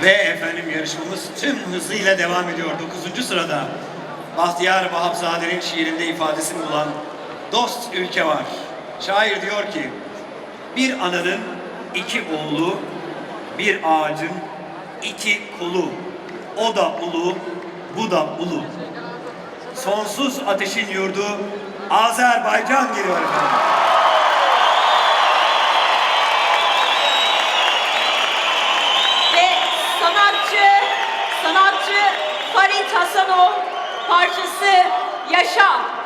Speaker 4: Ve efendim yarışmamız tüm hızıyla devam ediyor. 9. sırada Bahtiyar Vahapzade'nin şiirinde ifadesini bulan dost ülke var. Şair diyor ki, bir ananın iki oğlu, bir ağacın iki kolu. O da ulu, bu da ulu. Sonsuz ateşin yurdu Azerbaycan geliyor efendim.
Speaker 5: Ve sanatçı Farit Hasanov parçası Yaşa.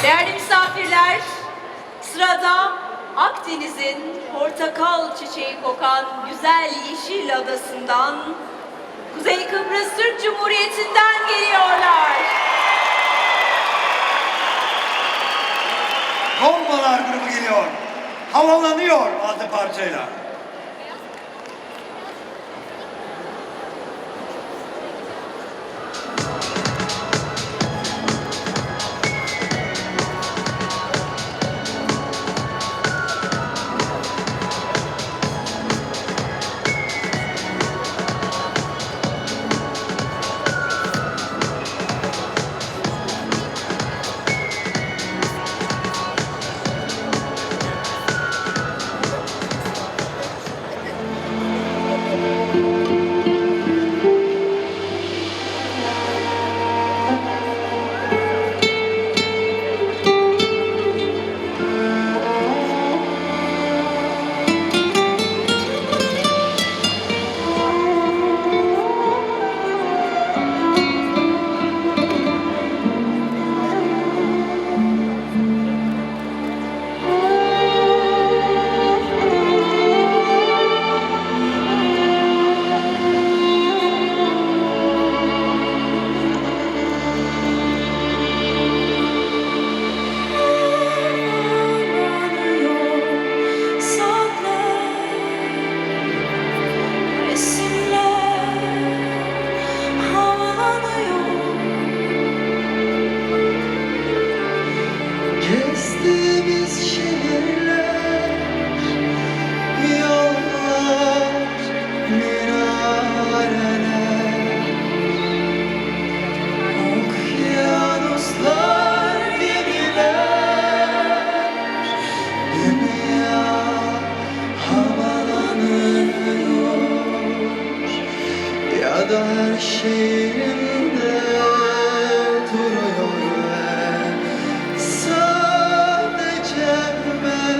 Speaker 5: Değerli misafirler, sırada Akdeniz'in portakal çiçeği kokan güzel yeşil adasından, Kuzey Kıbrıs Türk Cumhuriyeti'nden geliyorlar.
Speaker 4: Bombalar grubu geliyor. Havalanıyor adlı parçayla.
Speaker 2: da her şeyinde duruyor ve sadece ben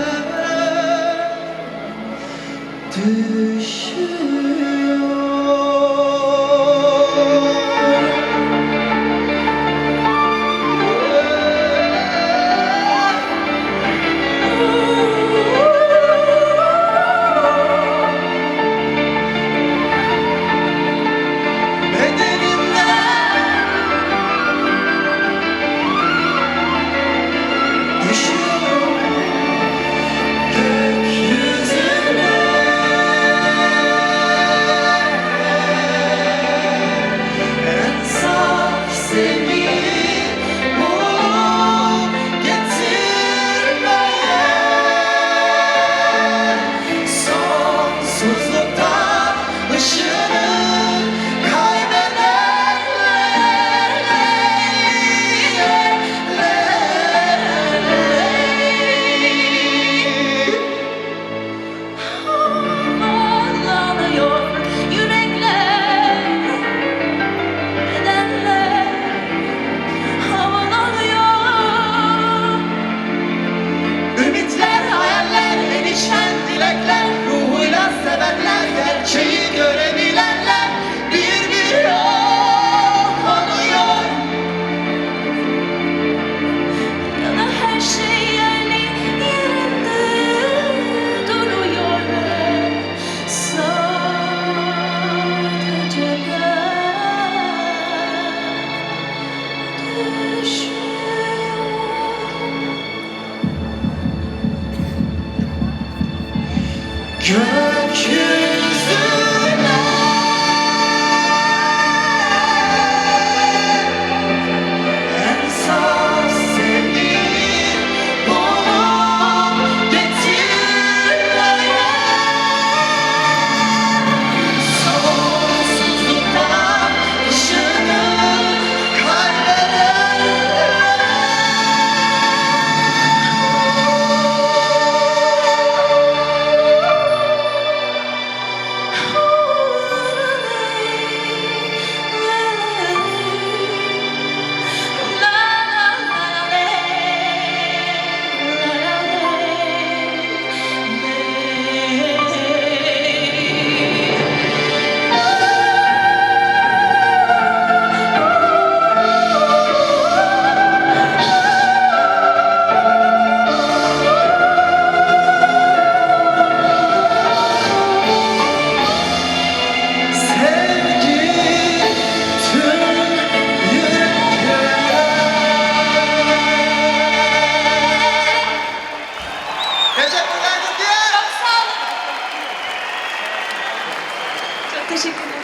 Speaker 5: Teşekkürler.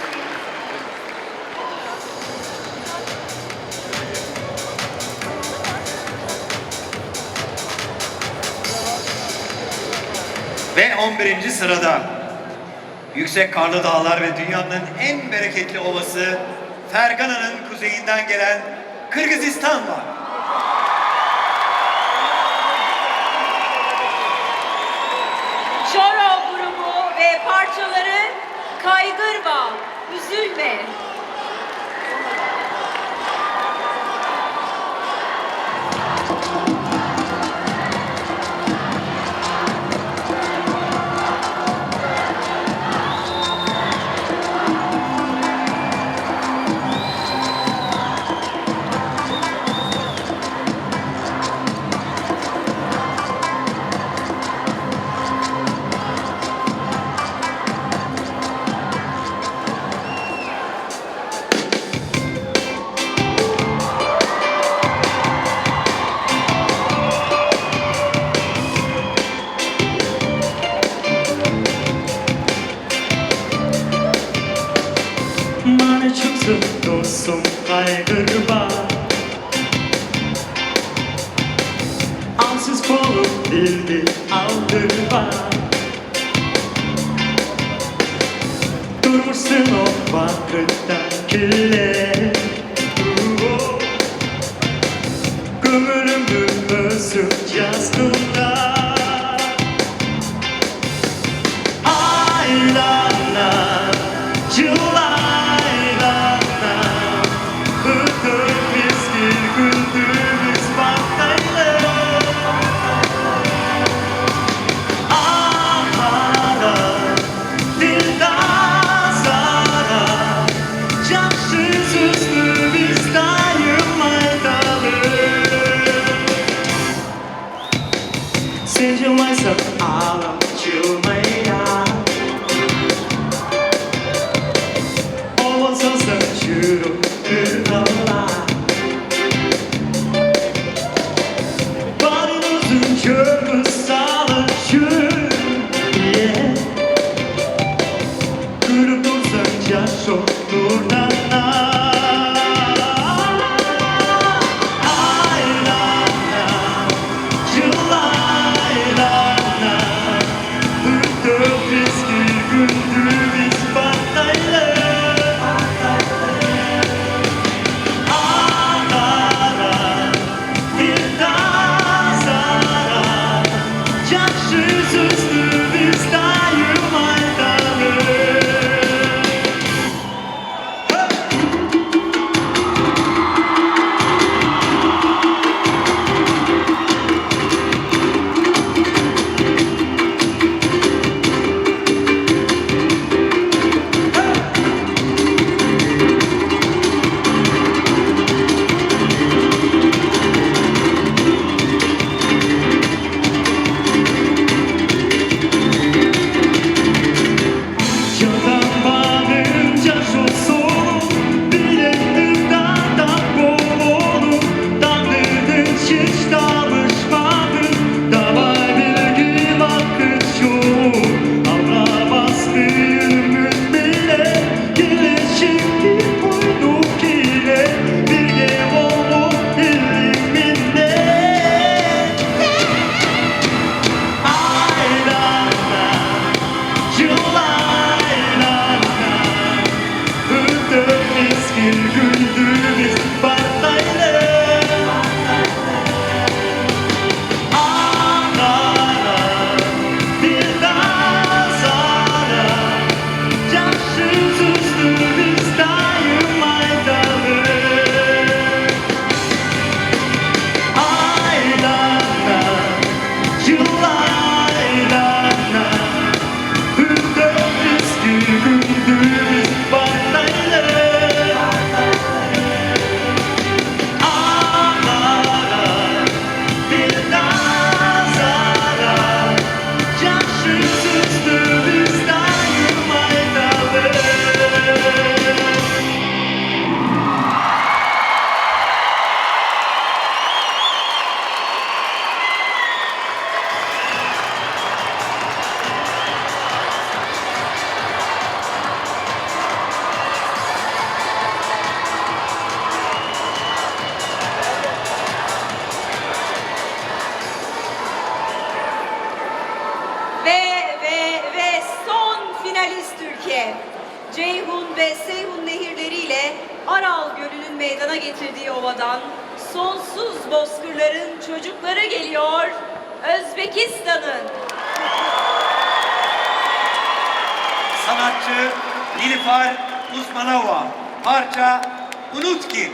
Speaker 4: Ve 11. sırada yüksek karlı dağlar ve dünyanın en bereketli ovası Fergana'nın kuzeyinden gelen Kırgızistan var.
Speaker 5: Şoro grubu ve parçaları Kaygırma, Üzülme.
Speaker 3: Bana çıksın dostum kaygırma, ansız bulup bildi aldırma. Durmuşsun o bakırdan külle, gömülümdü özüm yastığında. Aylana, yıllar şoklurdana Aylana Cılaylana Hırtıp eski gündü biz battaylı Ağlara bir dazara Cansız üstü biz dayım aydalı Candan bağırınca şu solum Bilettim dağdan boğulum Dağdırdın hiç dalışmadın Davay bilgi vakit yok Allah bastığımız bile Yine şimdi koyduk ile Bir ev olduk illiminde Aylana Cılaylana Hırtıp eski gündü biz battaylı Ağlara bir dazara Cansız üstü biz dayım aydalı Aylana Cılaylana Hırtıp eski gündü biz battaylı Ağlara bir dazara Cansız üstü biz dayım aydalı
Speaker 5: Ve son finalist ülke. Ceyhun ve Seyhun nehirleriyle Aral Gölü'nün meydana getirdiği ovadan sonsuz bozkırların çocukları geliyor Özbekistan'ın.
Speaker 4: Sanatçı Nilüfer Usmanova. Parça Unutki.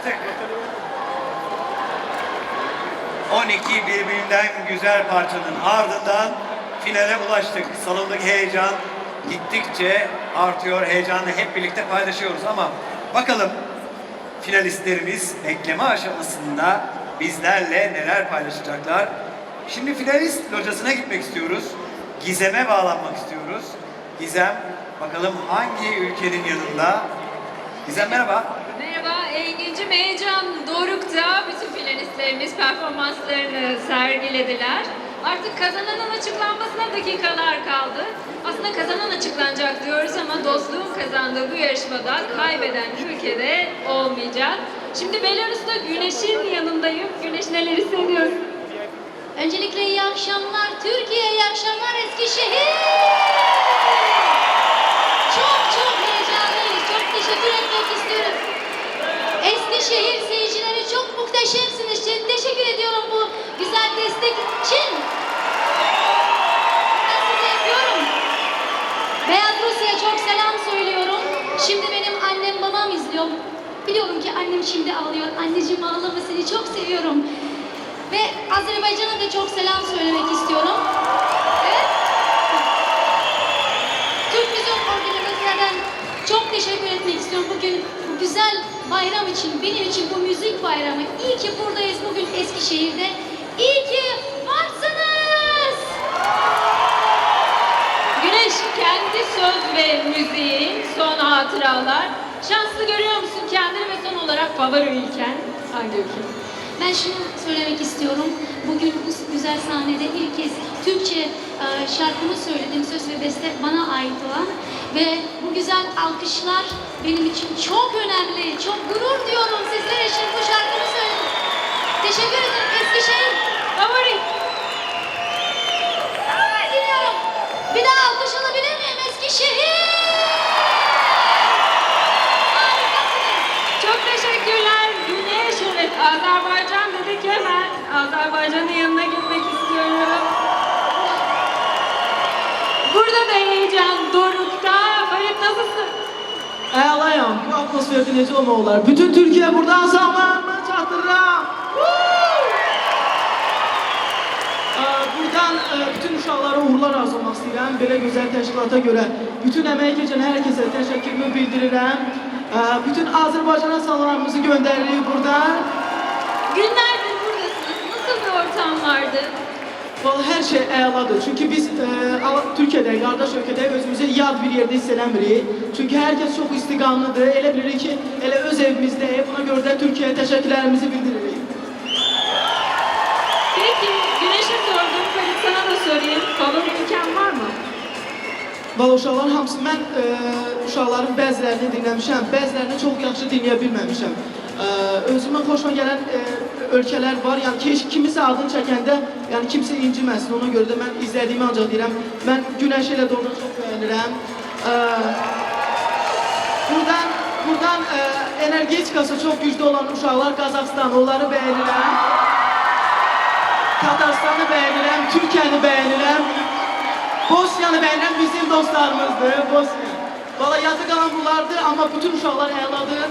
Speaker 4: ulaştık. 12 birbirinden güzel parçanın ardından finale ulaştık. Salondaki heyecan gittikçe artıyor. Heyecanı hep birlikte paylaşıyoruz ama bakalım finalistlerimiz bekleme aşamasında bizlerle neler paylaşacaklar. Şimdi finalist locasına gitmek istiyoruz. Gizem'e bağlanmak istiyoruz. Gizem, bakalım hangi ülkenin yanında? Gizem merhaba.
Speaker 11: Merhaba, Engin'cim heyecan dorukta. Bütün finalistlerimiz performanslarını sergilediler. Artık kazananın açıklanmasına dakikalar kaldı. Aslında kazanan açıklanacak diyoruz ama dostluğun kazandığı bu yarışmada kaybeden ülkede olmayacak. Şimdi Belarus'ta Güneş'in yanındayım. Güneş, neler hissediyorsun?
Speaker 10: Öncelikle iyi akşamlar Türkiye, iyi akşamlar Eskişehir. Çok heyecanlıyız. Çok teşekkür etmek istiyorum. Eskişehir seyircileri çok muhteşemsiniz. Teşekkür ediyorum bu güzel destek için. Ben size yapıyorum. Beyaz Rusya'ya çok selam söylüyorum. Şimdi benim annem babam izliyor. Biliyorum ki annem şimdi ağlıyor. Anneciğim ağlama, seni çok seviyorum. Ve Azerbaycan'a da çok selam söylemek istiyorum. Evet. Türk Vizyon Organizasyon'dan çok teşekkür etmek istiyorum. Bugün bu güzel bayram için, benim için bu müzik bayramı. İyi ki buradayız bugün Eskişehir'de. İyi ki varsınız.
Speaker 11: Güneş, kendi söz ve müziğin son hatıralar. Şanslı görüyor musun kendini ve son olarak favori ülken hangi ülke?
Speaker 10: Ben şunu söylemek istiyorum. Bugün bu güzel sahnede ilk kez Türkçe şarkımı söyledim. Söz ve beste bana ait olan. Ve bu güzel alkışlar benim için çok önemli. Çok gurur duyuyorum sizler için bu şarkımı söyledim. Teşekkür ederim Eskişehir.
Speaker 11: Favori.
Speaker 10: Dinliyorum. Bir daha alkış alabilir miyim Eskişehir? Harikasınız.
Speaker 11: Çok teşekkürler Güneş. Evet, Azerbaycan dedik, hemen Azerbaycan'ın yanına gitmek istiyorum. Burada da heyecan dorukta. Farid, nasılsın?
Speaker 3: Əlayam, bu atmosferdə necə olmaq olar? Bütün Türkiye buradan salamlarımı çatdırıram. Buradan bütün uşaqlara uğurlar arzulamaq istəyirəm. Belə gözəl təşkilata görə bütün əməyi keçən hər kəsə təşəkkürümü bildirirəm. Bütün Azərbaycana salamlarımızı göndəririk buradan.
Speaker 11: Günlerdir buradasınız. Nasıl bir ortam vardı?
Speaker 3: Vallahi her şey əladır. Çünki biz Türkiyədə, qardaş ölkədə özümüzü yad bir yerdə hiss eləmirik. Çünki hər kəs çox istiqamlıdır. Elə bilirik ki, elə öz evimizdəyik. Buna görə də Türkiyəyə təşəkkürlərimizi bildiririk.
Speaker 11: Peki, Güneş'e sordum. Farid, sana da sorayım. Favori ülken var mı?
Speaker 3: Valla uşaqların hamısı, mən uşaqların bəzilərini dinləmişəm, bəzilərini çox yaxşı dinləyə bilməmişəm. Özümün xoşuma gələn ölkələr var, yəni ki, kimisə adını çəkəndə, yəni kimsə inciməsin, ona görə də mən izlədiyimi ancaq deyirəm. Mən Güneş ilə də onu çox bəyənirəm. Buradan energetikası çox güclü olan uşaqlar Qazaxıstan, onları bəyənirəm. Tatarstanı bəyənirəm, Türkiyəni bəyənirəm. Bosniyanı bəyənirəm, bizim dostlarımızdır, Bosniya. Valla yazı qalan bunlardır, amma bütün uşaqlar əladır.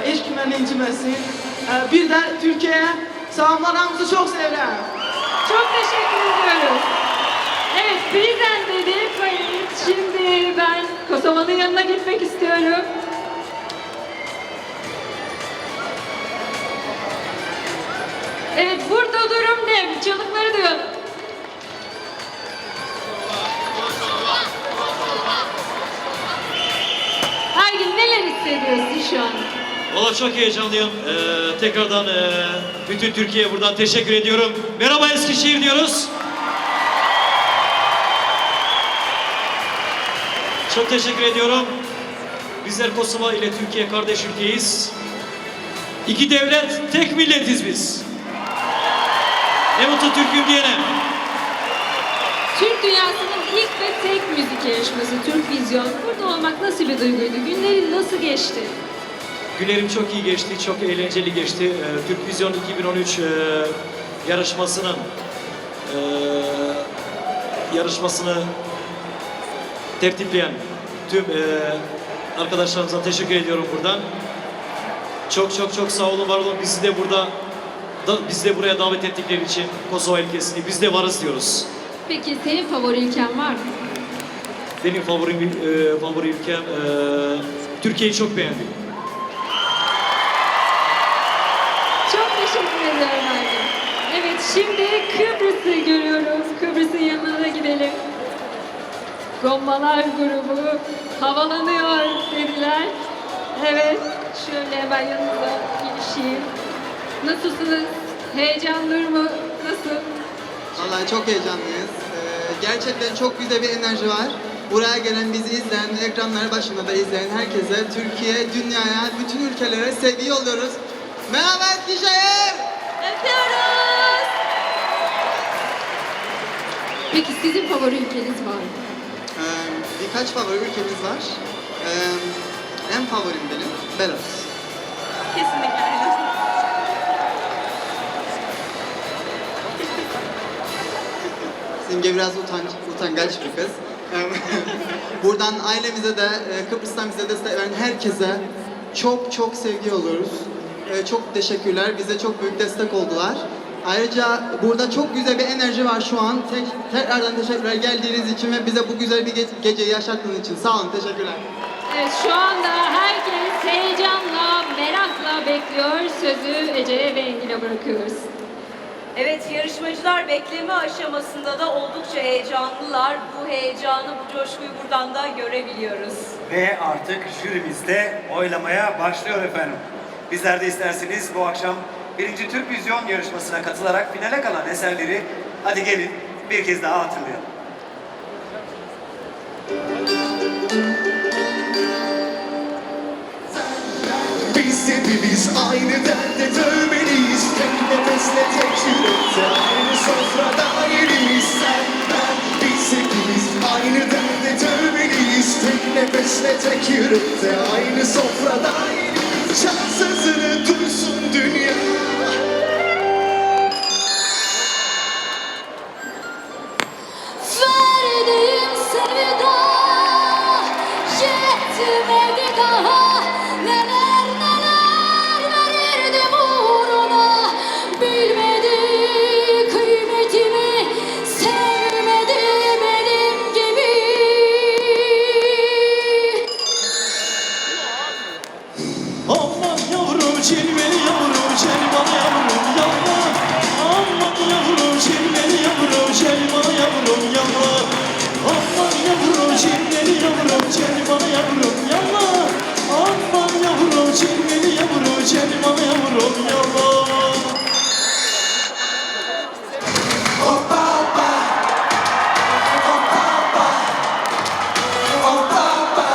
Speaker 3: Heç kim mənə inciməsin. Bir də Türkiye'ye salamlar, hamınızı çok sevirəm.
Speaker 11: Çok teşekkür ediyoruz. Evet, Prizen dedi Farid. Şimdi ben Kosova'nın yanına gitmek istiyorum. Evet, burada durum ne? Çığlıkları duyalım. Ergin, neler hissediyorsun şu an?
Speaker 12: Valla çok heyecanlıyım. Tekrardan bütün Türkiye'ye buradan teşekkür ediyorum. Merhaba Eskişehir diyoruz. Çok teşekkür ediyorum. Bizler Kosova ile Türkiye kardeş ülkeyiz. İki devlet, tek milletiz biz. Ne mutlu Türk'üm diyene.
Speaker 11: Türk dünyasının ilk ve tek müzik yarışması Türk Vizyon. Burada olmak nasıl bir duyguydu? Günlerin nasıl geçti?
Speaker 12: Günlerim çok iyi geçti, çok eğlenceli geçti. Türk Vizyon 2013 yarışmasını tertipleyen tüm arkadaşlarımıza teşekkür ediyorum buradan. Çok sağ olun, var olun. Bizi de buraya davet ettikleri için Kosova ülkesini biz de varız diyoruz.
Speaker 11: Peki senin favori ülken var mı?
Speaker 12: Benim favori ülkem Türkiye'yi çok beğendim.
Speaker 11: Çok teşekkür ediyorum Aydın. Evet, şimdi Kıbrıs'ı görüyoruz. Kıbrıs'ın yanına da gidelim. Gombalar grubu havalanıyor dediler. Evet, şöyle hemen yanınıza gelişeyim. Nasılsınız? Heyecanlı mı? Nasıl?
Speaker 13: Vallahi çok heyecanlıyız. Gerçekten çok güzel bir enerji var. Buraya gelen, bizi izleyen, ekranlar başında da izleyen herkese, Türkiye, dünyaya, bütün ülkelere sevgi yolluyoruz. Merhaba Eskişehir!
Speaker 5: Öpüyoruz.
Speaker 11: Peki sizin favori ülkeniz var mı?
Speaker 13: Birkaç favori ülkemiz var. En favorim benim Belarus.
Speaker 5: Kesinlikle öyle.
Speaker 13: Simge biraz utangaç bir kız. Buradan ailemize de, Kıbrıs'tan bize destek veren herkese çok sevgi yolluyoruz. Çok teşekkürler, bize çok büyük destek oldular. Ayrıca burada çok güzel bir enerji var şu an. Tekrardan teşekkürler geldiğiniz için ve bize bu güzel bir geceyi yaşattığınız için. Sağ olun, teşekkürler.
Speaker 11: Evet, şu anda herkes heyecanla, merakla bekliyor. Sözü Ece'ye ve Engin'e bırakıyoruz.
Speaker 5: Evet, yarışmacılar bekleme aşamasında da oldukça heyecanlılar. Bu heyecanı, bu coşkuyu buradan da görebiliyoruz.
Speaker 4: Ve artık jürimiz de oylamaya başlıyor efendim. Bizler de isterseniz bu akşam 1. Türk Vizyon yarışmasına katılarak finale kalan eserleri hadi gelin bir kez daha hatırlayalım.
Speaker 2: Biz hepimiz aynı derde dövmeliyiz. Tek nefesle tek yürekte aynı sofrada yeriz. Sen ben biz hepimiz aynı derde dövmeliyiz. Tek nefesle tek yürekte aynı sofrada yeriz. Çal sözünü duysun dünya.
Speaker 10: Verdiğim sevda yetmedi daha. Neler verirdim uğruna. Bilmedi kıymetimi, sevmedi benim gibi.
Speaker 3: Aman yavrum çelmeli yavrum çelmana yavrum yavrum. Aman yavrum çelmeli yavrum çelmana yavrum yavrum. Aman yavrum çelmeli yavrum çelmana yavrum yavrum. Aman yavrum çelmeli yavrum çelmana yavrum yavrum.
Speaker 2: Hoppa hoppa. Hoppa hoppa. Hoppa hoppa.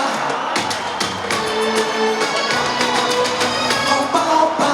Speaker 2: Hoppa hoppa.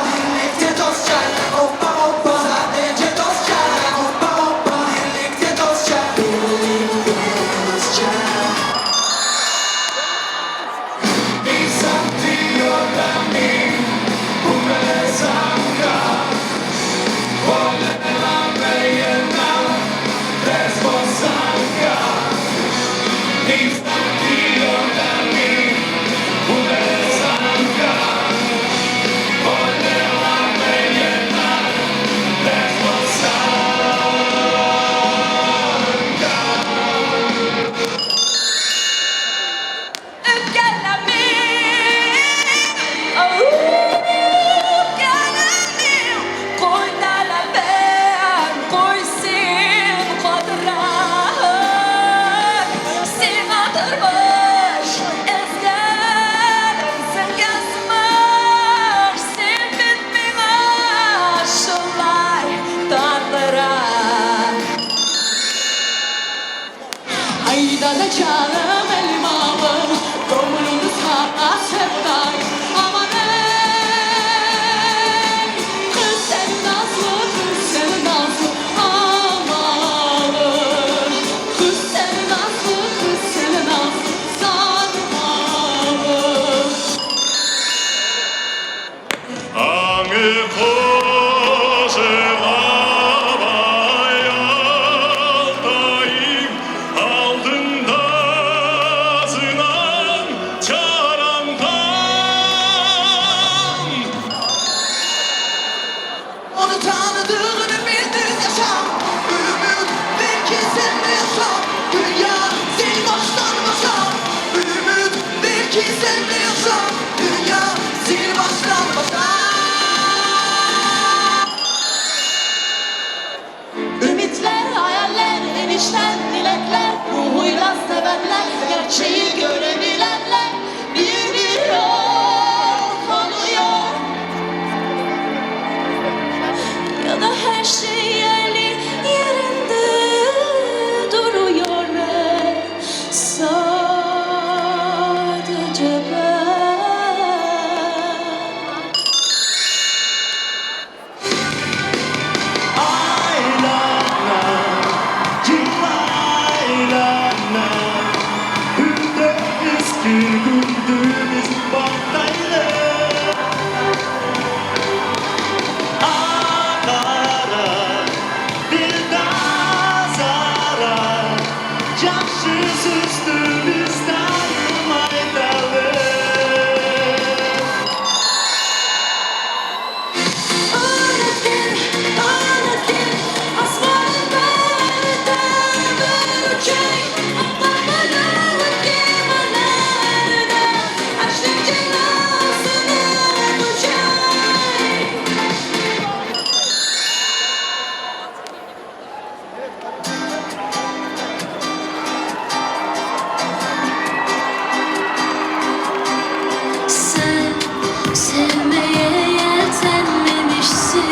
Speaker 10: Sevmeye yeltenmemişsin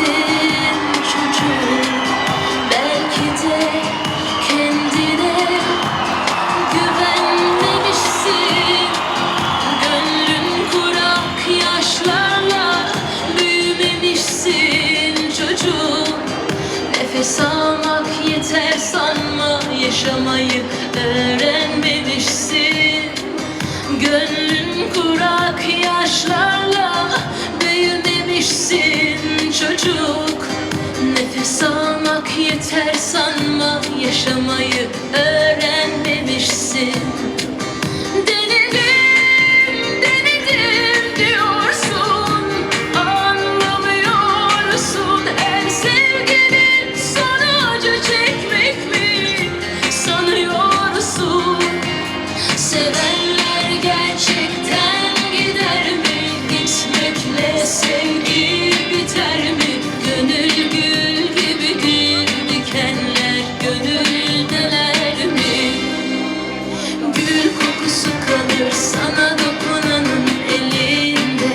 Speaker 10: çocuk. Belki de kendine güvenmemişsin. Gönlün kurak yaşlarla büyümemişsin çocuk. Nefes almak yeter sanma, yaşamayı öğrenmemişsin. Gönlün kurak yaşlarla büyümemişsin çocuk. Nefes almak yeter sanma, yaşamayı öğrenmemişsin. Denedim, denedim diyorsun, anlamıyorsun. Her sevginin sonu acı çekmek mi sanıyorsun? Sevenler gerçekten gider mi? Gitmekle sevgi biter mi? Gönül gül gibidir, dikenler gönüldeler mi? Gül kokusu kalır sana dokunanın elinde,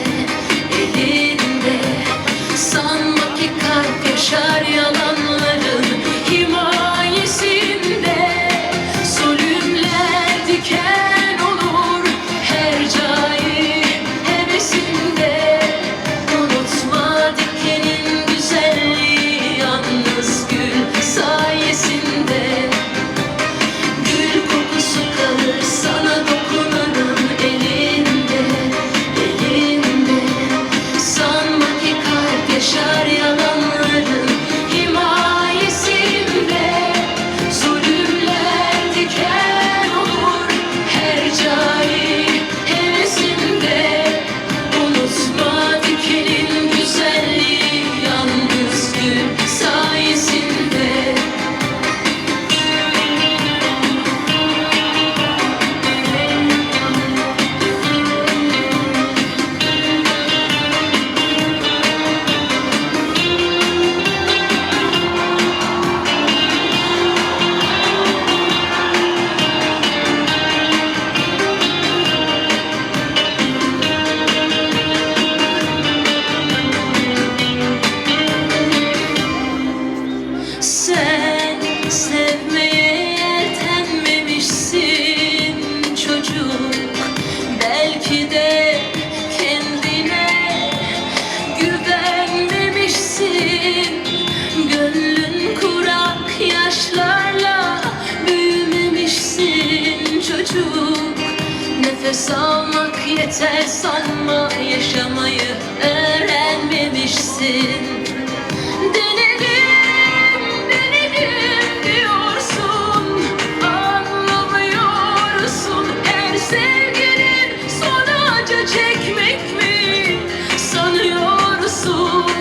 Speaker 10: elinde. Sanma ki kalp yaşar yalanların himayesinde. Zulümler diken olur her cahil hevesinde. Unutma dikenin güzelliği yalnız gül sayesinde. Gül kokusu kalır sana dokunanın elinde, elinde. Sanma ki kalp yaşar yalanların himayesinde. Zulümler diken olur her cahil hevesinde. Unutma dikenin güzelliği yalnız gül sayesinde. Sen sevmeye yeltenmemişsin çocuk. Belki de kendine güvenmemişsin. Gönlün kurak yaşlarla büyümemişsin çocuk. Nefes almak yeter sanma, yaşamayı öğrenmemişsin. Denedim, denedim diyorsun, anlamıyorsun. Her sevginin sonu acı çekmek mi sanıyorsun?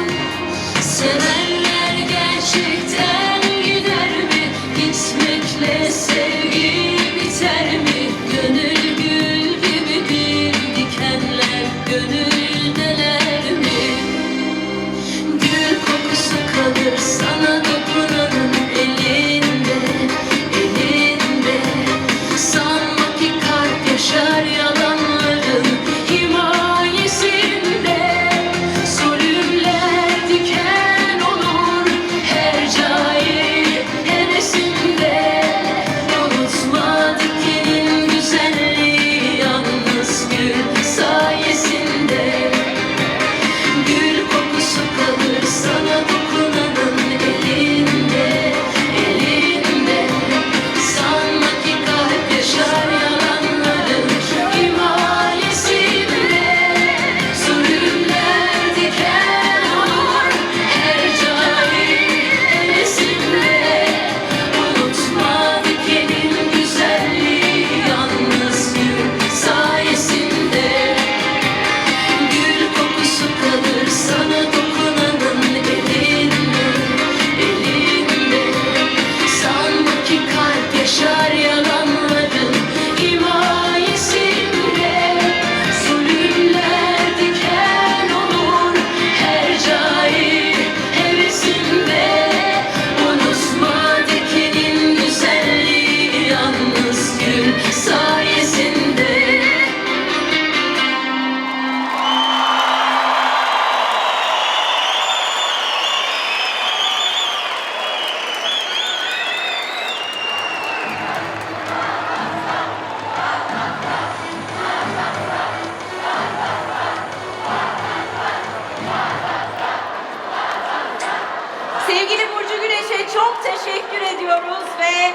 Speaker 10: Sevenler gerçekten gider mi? Gitmekle sevgi biter mi? Gönül gül gibidir, dikenler gönüldeler
Speaker 5: Sevgili Burcu Güneş'e çok teşekkür ediyoruz ve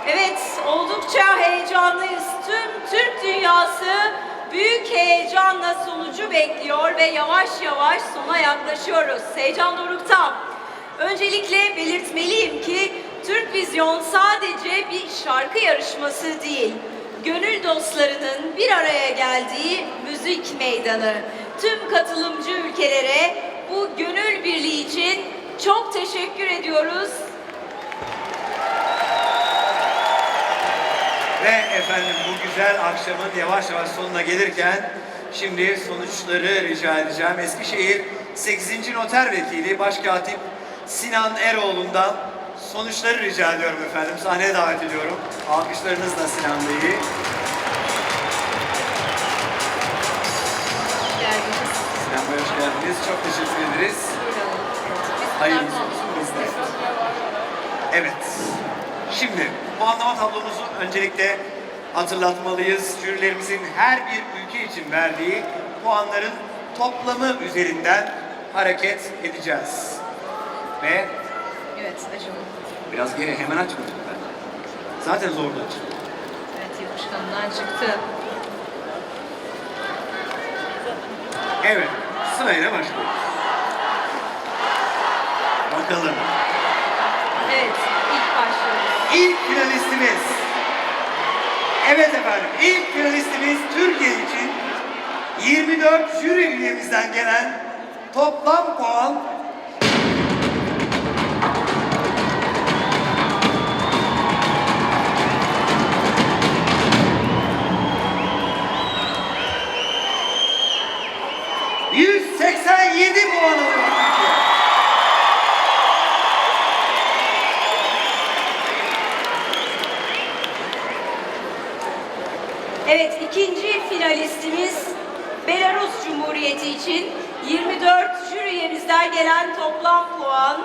Speaker 5: evet oldukça heyecanlıyız. Tüm Türk dünyası büyük heyecanla sonucu bekliyor ve yavaş yavaş sona yaklaşıyoruz. Heyecan dorukta. Öncelikle belirtmeliyim ki Türk Vizyon sadece bir şarkı yarışması değil, gönül dostlarının bir araya geldiği müzik meydanı. Tüm katılımcı ülkelere bu gönül birliği için çok teşekkür ediyoruz.
Speaker 4: Ve efendim bu güzel akşamın yavaş yavaş sonuna gelirken şimdi sonuçları rica edeceğim. Eskişehir 8. Noter Vekili Başkatip Sinan Eroğlu'ndan sonuçları rica ediyorum efendim. Sahneye davet ediyorum. Alkışlarınızla Sinan Bey'i. Sinan Bey hoş geldiniz. Çok teşekkür ederiz. Hayırlısı olsun bizde. Evet. Şimdi puanlama tablomuzu öncelikle hatırlatmalıyız. Jürilerimizin her bir ülke için verdiği puanların toplamı üzerinden hareket edeceğiz. Ve
Speaker 5: Evet, açalım.
Speaker 4: biraz geri hemen açmadım ben. Zaten zordu açtım.
Speaker 5: Evet, yapışkanından çıktı.
Speaker 4: Evet, sırayla başlıyoruz. Bakalım.
Speaker 5: Evet, ilk başlıyoruz.
Speaker 4: İlk finalistimiz. Evet efendim, ilk finalistimiz Türkiye için 24 jüri üyemizden gelen toplam puan 187 puan alıyor Türkiye.
Speaker 5: Evet, ikinci finalistimiz Belarus Cumhuriyeti için 24 jüri üyemizden gelen toplam puan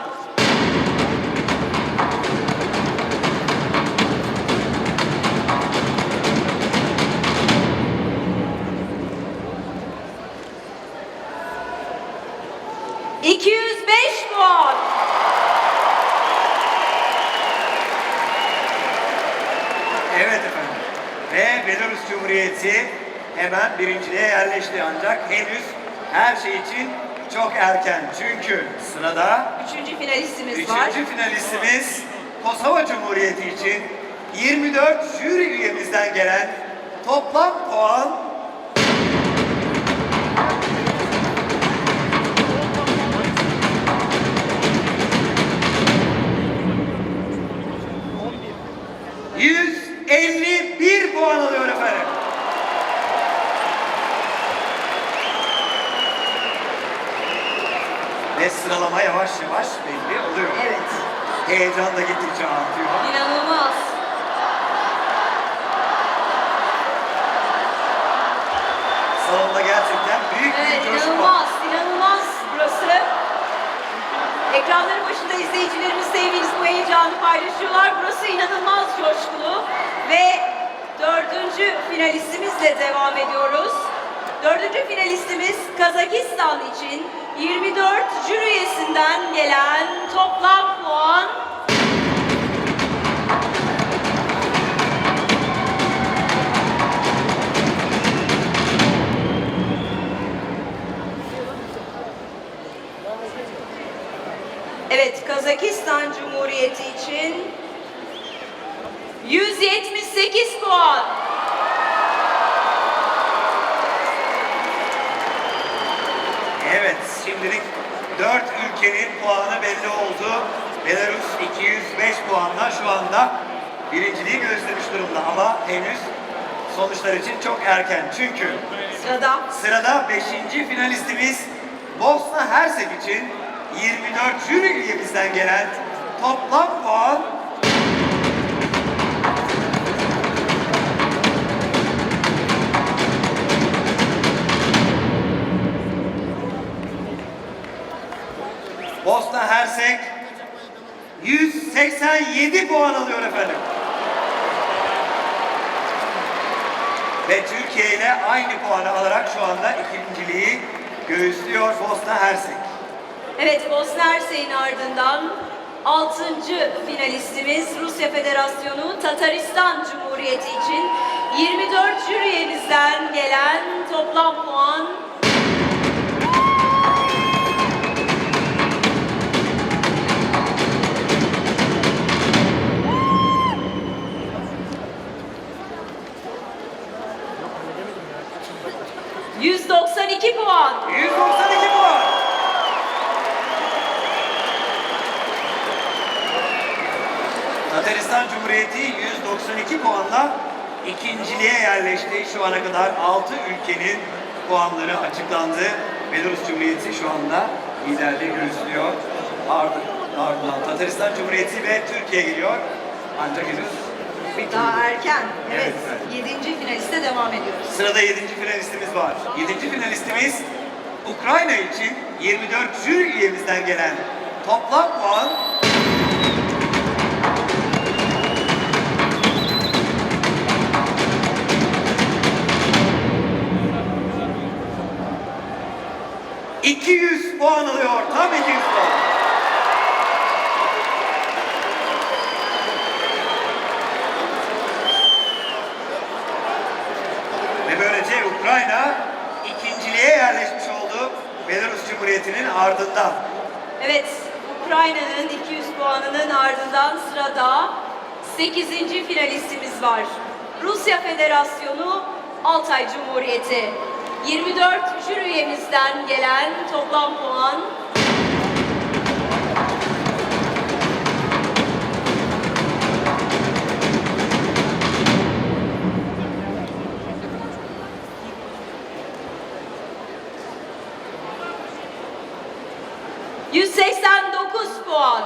Speaker 5: 205 puan.
Speaker 4: Evet efendim. Ve Belarus Cumhuriyeti hemen birinciliğe yerleşti ancak henüz her şey için çok erken. Çünkü sırada
Speaker 5: Üçüncü finalistimiz var.
Speaker 4: üçüncü finalistimiz Kosova Cumhuriyeti için 24 jüri üyemizden gelen toplam puan 151 puan alıyor efendim. Ve sıralama yavaş yavaş belli oluyor.
Speaker 5: Evet.
Speaker 4: Heyecan da gittikçe artıyor.
Speaker 5: İnanılmaz.
Speaker 4: Salonda gerçekten büyük
Speaker 5: Evet,
Speaker 4: bir coşku var.
Speaker 5: inanılmaz, inanılmaz burası. Ekranların başında izleyicilerimiz sevginiz bu heyecanı paylaşıyorlar. Burası inanılmaz coşkulu ve dördüncü finalistimizle devam ediyoruz. Dördüncü finalistimiz Kazakistan için 24 jüri üyesinden gelen toplam puan 178 puan.
Speaker 4: Evet, şimdilik 4 ülkenin puanı belli oldu. Belarus 205 puanla şu anda birinciliği göstermiş durumda ama henüz sonuçlar için çok erken. Çünkü sırada 5. finalistimiz Bosna Hersek için 24 jüri üyemizden gelen toplam puan 187 puan alıyor efendim. Ve Türkiye ile aynı puanı alarak şu anda ikinciliği göğüslüyor Bosna Hersek.
Speaker 5: Evet, Bosna Hersek'in ardından 6. finalistimiz Rusya Federasyonu Tataristan Cumhuriyeti için 24 jüri üyemizden gelen toplam puan 192 puan.
Speaker 4: 192 puan. Tataristan Cumhuriyeti 192 puanla ikinciliğe yerleşti. Şu ana kadar 6 ülkenin puanları açıklandı. Belarus Cumhuriyeti şu anda liderliği gösteriyor. Ardından Tataristan Cumhuriyeti ve Türkiye geliyor. Ancak henüz
Speaker 5: Daha erken. Evet.
Speaker 4: Evet.
Speaker 5: 7. finaliste devam ediyoruz.
Speaker 4: Sırada 7. finalistimiz var. 7. finalistimiz Ukrayna için 24 jüri üyemizden gelen toplam puan 200 puan alıyor. Tam 200 puan. Ve böylece Ukrayna ikinciliğe yerleşmiş oldu Belarus Cumhuriyeti'nin ardından.
Speaker 5: Evet, Ukrayna'nın 200 puanının ardından sırada 8. finalistimiz var. Rusya Federasyonu Altay Cumhuriyeti. 24 jüri üyemizden gelen toplam puan 189 puan.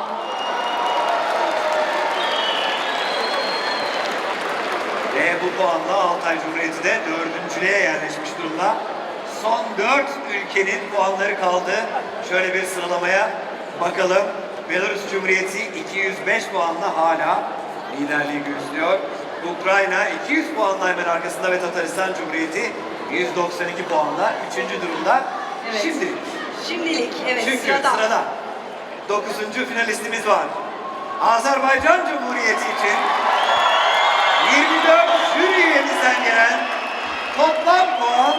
Speaker 4: Ve bu puanla Altay Cumhuriyeti de dördüncülüğe yerleşmiş durumda. Son 4 ülkenin puanları kaldı. Şöyle bir sıralamaya bakalım. Belarus Cumhuriyeti 205 puanla hala liderliği gösteriyor. Ukrayna 200 puanla hemen arkasında ve Tataristan Cumhuriyeti 192 puanla 3. durumda.
Speaker 5: Evet. Şimdilik evet
Speaker 4: Çünkü
Speaker 5: sırada.
Speaker 4: 9. finalistimiz var. Azerbaycan Cumhuriyeti için 24 jüri üyemizden gelen toplam puan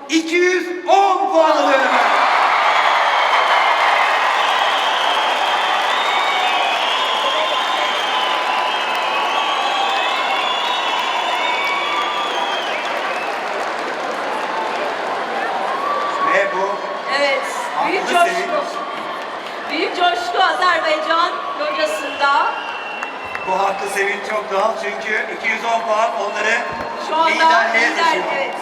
Speaker 4: 210 puan alıyor efendim. Ve bu
Speaker 5: Evet, büyük
Speaker 4: haklı
Speaker 5: coşku.
Speaker 4: sevinç.
Speaker 5: Büyük coşku Azerbaycan locasında.
Speaker 4: Bu haklı sevinç çok doğal çünkü 210 puan onları
Speaker 5: Şu anda
Speaker 4: liderliğe
Speaker 5: lider,
Speaker 4: taşıyor.
Speaker 5: evet.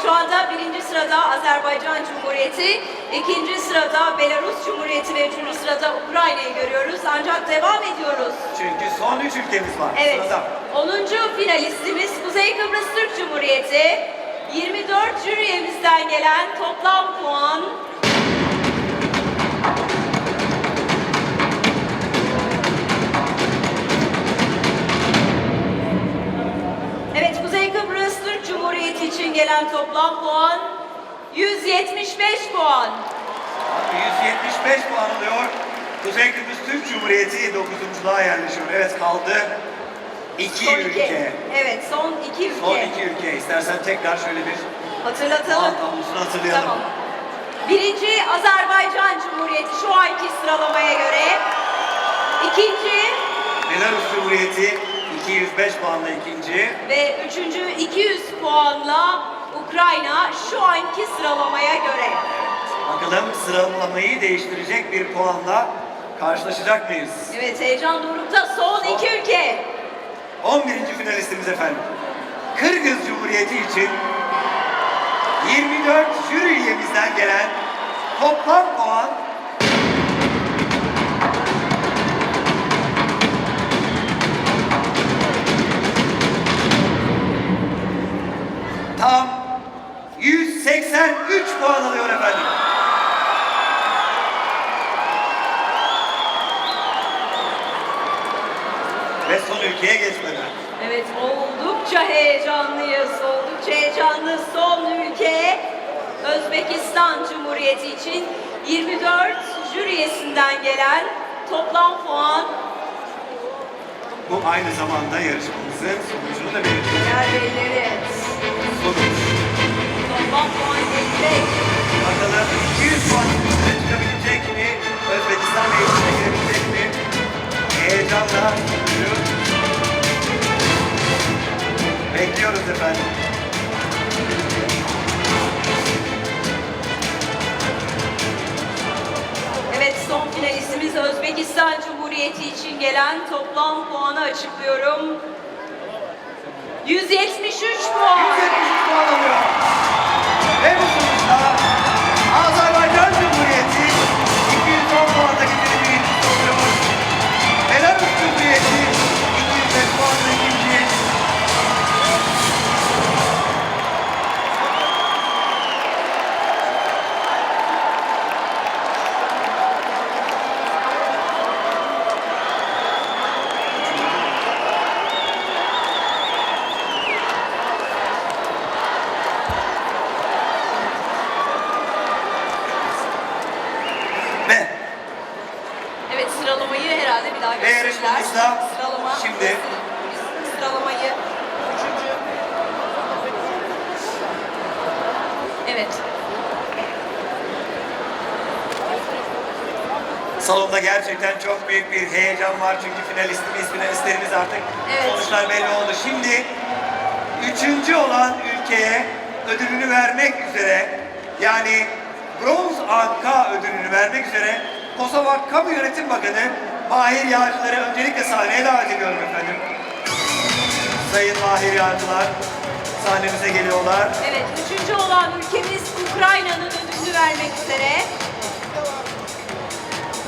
Speaker 5: Şu anda 1. sırada Azerbaycan Cumhuriyeti, 2. sırada Belarus Cumhuriyeti ve 3. sırada Ukrayna'yı görüyoruz. Ancak devam ediyoruz.
Speaker 4: Çünkü son 3 ülkemiz var.
Speaker 5: Evet,
Speaker 4: Sırada.
Speaker 5: 10. finalistimiz Kuzey Kıbrıs Türk Cumhuriyeti. 24 jüri üyemizden gelen toplam puan Evet, Kuzey Kıbrıs Türk Cumhuriyeti için gelen toplam puan 175 puan.
Speaker 4: 175 puan alıyor. Kuzey Kıbrıs Türk Cumhuriyeti 9.luğa yerleşiyor. Evet kaldı 2
Speaker 5: Son
Speaker 4: ülke.
Speaker 5: Evet, son 2 ülke.
Speaker 4: Son 2 ülke. İstersen tekrar şöyle bir
Speaker 5: Hatırlatalım.
Speaker 4: tablosunu hatırlayalım.
Speaker 5: Tamam. 1. Azerbaycan Cumhuriyeti şu anki sıralamaya göre. 2.
Speaker 4: Belarus Cumhuriyeti 205 puanla ikinci.
Speaker 5: ve 3. 200 puanla Ukrayna şu anki sıralamaya göre.
Speaker 4: Bakalım sıralamayı değiştirecek bir puanla karşılaşacak mıyız?
Speaker 5: Evet, heyecan dorukta son 2 ülke.
Speaker 4: 11. finalistimiz efendim. Kırgız Cumhuriyeti için 24 jüri üyemizden gelen toplam puan tam 183 puan alıyor efendim. son ülkeye geçmeden.
Speaker 5: Evet, oldukça heyecanlıyız. Oldukça heyecanlı son ülke Özbekistan Cumhuriyeti için 24 jüri üyesinden gelen toplam puan
Speaker 4: Bu aynı zamanda yarışmamızın sonucunu da belirtiyor.
Speaker 5: değerleri.
Speaker 4: Sonuç.
Speaker 5: Toplam puan gelecek.
Speaker 4: Bakalım 200 puan üstüne çıkabilecek mi? Özbekistan meclisine girebilecek mi? Heyecanla bekliyoruz efendim.
Speaker 5: Evet, son finalistimiz Özbekistan Cumhuriyeti için gelen toplam puanı açıklıyorum. 173 puan.
Speaker 4: 173 puan alıyor. Ve bu sonuçta Azerbaycan Cumhuriyeti 210 puanla getirip birincisi oluyor. Belarus Cumhuriyeti 205 puanla ikinci. Ve
Speaker 5: Evet, sıralamayı herhalde bir daha
Speaker 4: Ve
Speaker 5: gösterirler.
Speaker 4: yarışmamızda
Speaker 5: Sıralama.
Speaker 4: şimdi
Speaker 5: Sıralamayı. Üçüncü. Evet.
Speaker 4: salonda gerçekten çok büyük bir heyecan var çünkü finalistlerimiz artık
Speaker 5: Evet.
Speaker 4: sonuçlar belli oldu. Şimdi üçüncü olan ülkeye ödülünü vermek üzere yani bronz anka ödülünü vermek üzere Kosova Kamu Yönetim Bakanı Mahir Yağcılar'ı öncelikle sahneye davet ediyorum efendim. Sayın Mahir Yağcılar sahnemize geliyorlar.
Speaker 5: Evet, üçüncü olan ülkemiz Ukrayna'nın ödülünü vermek üzere.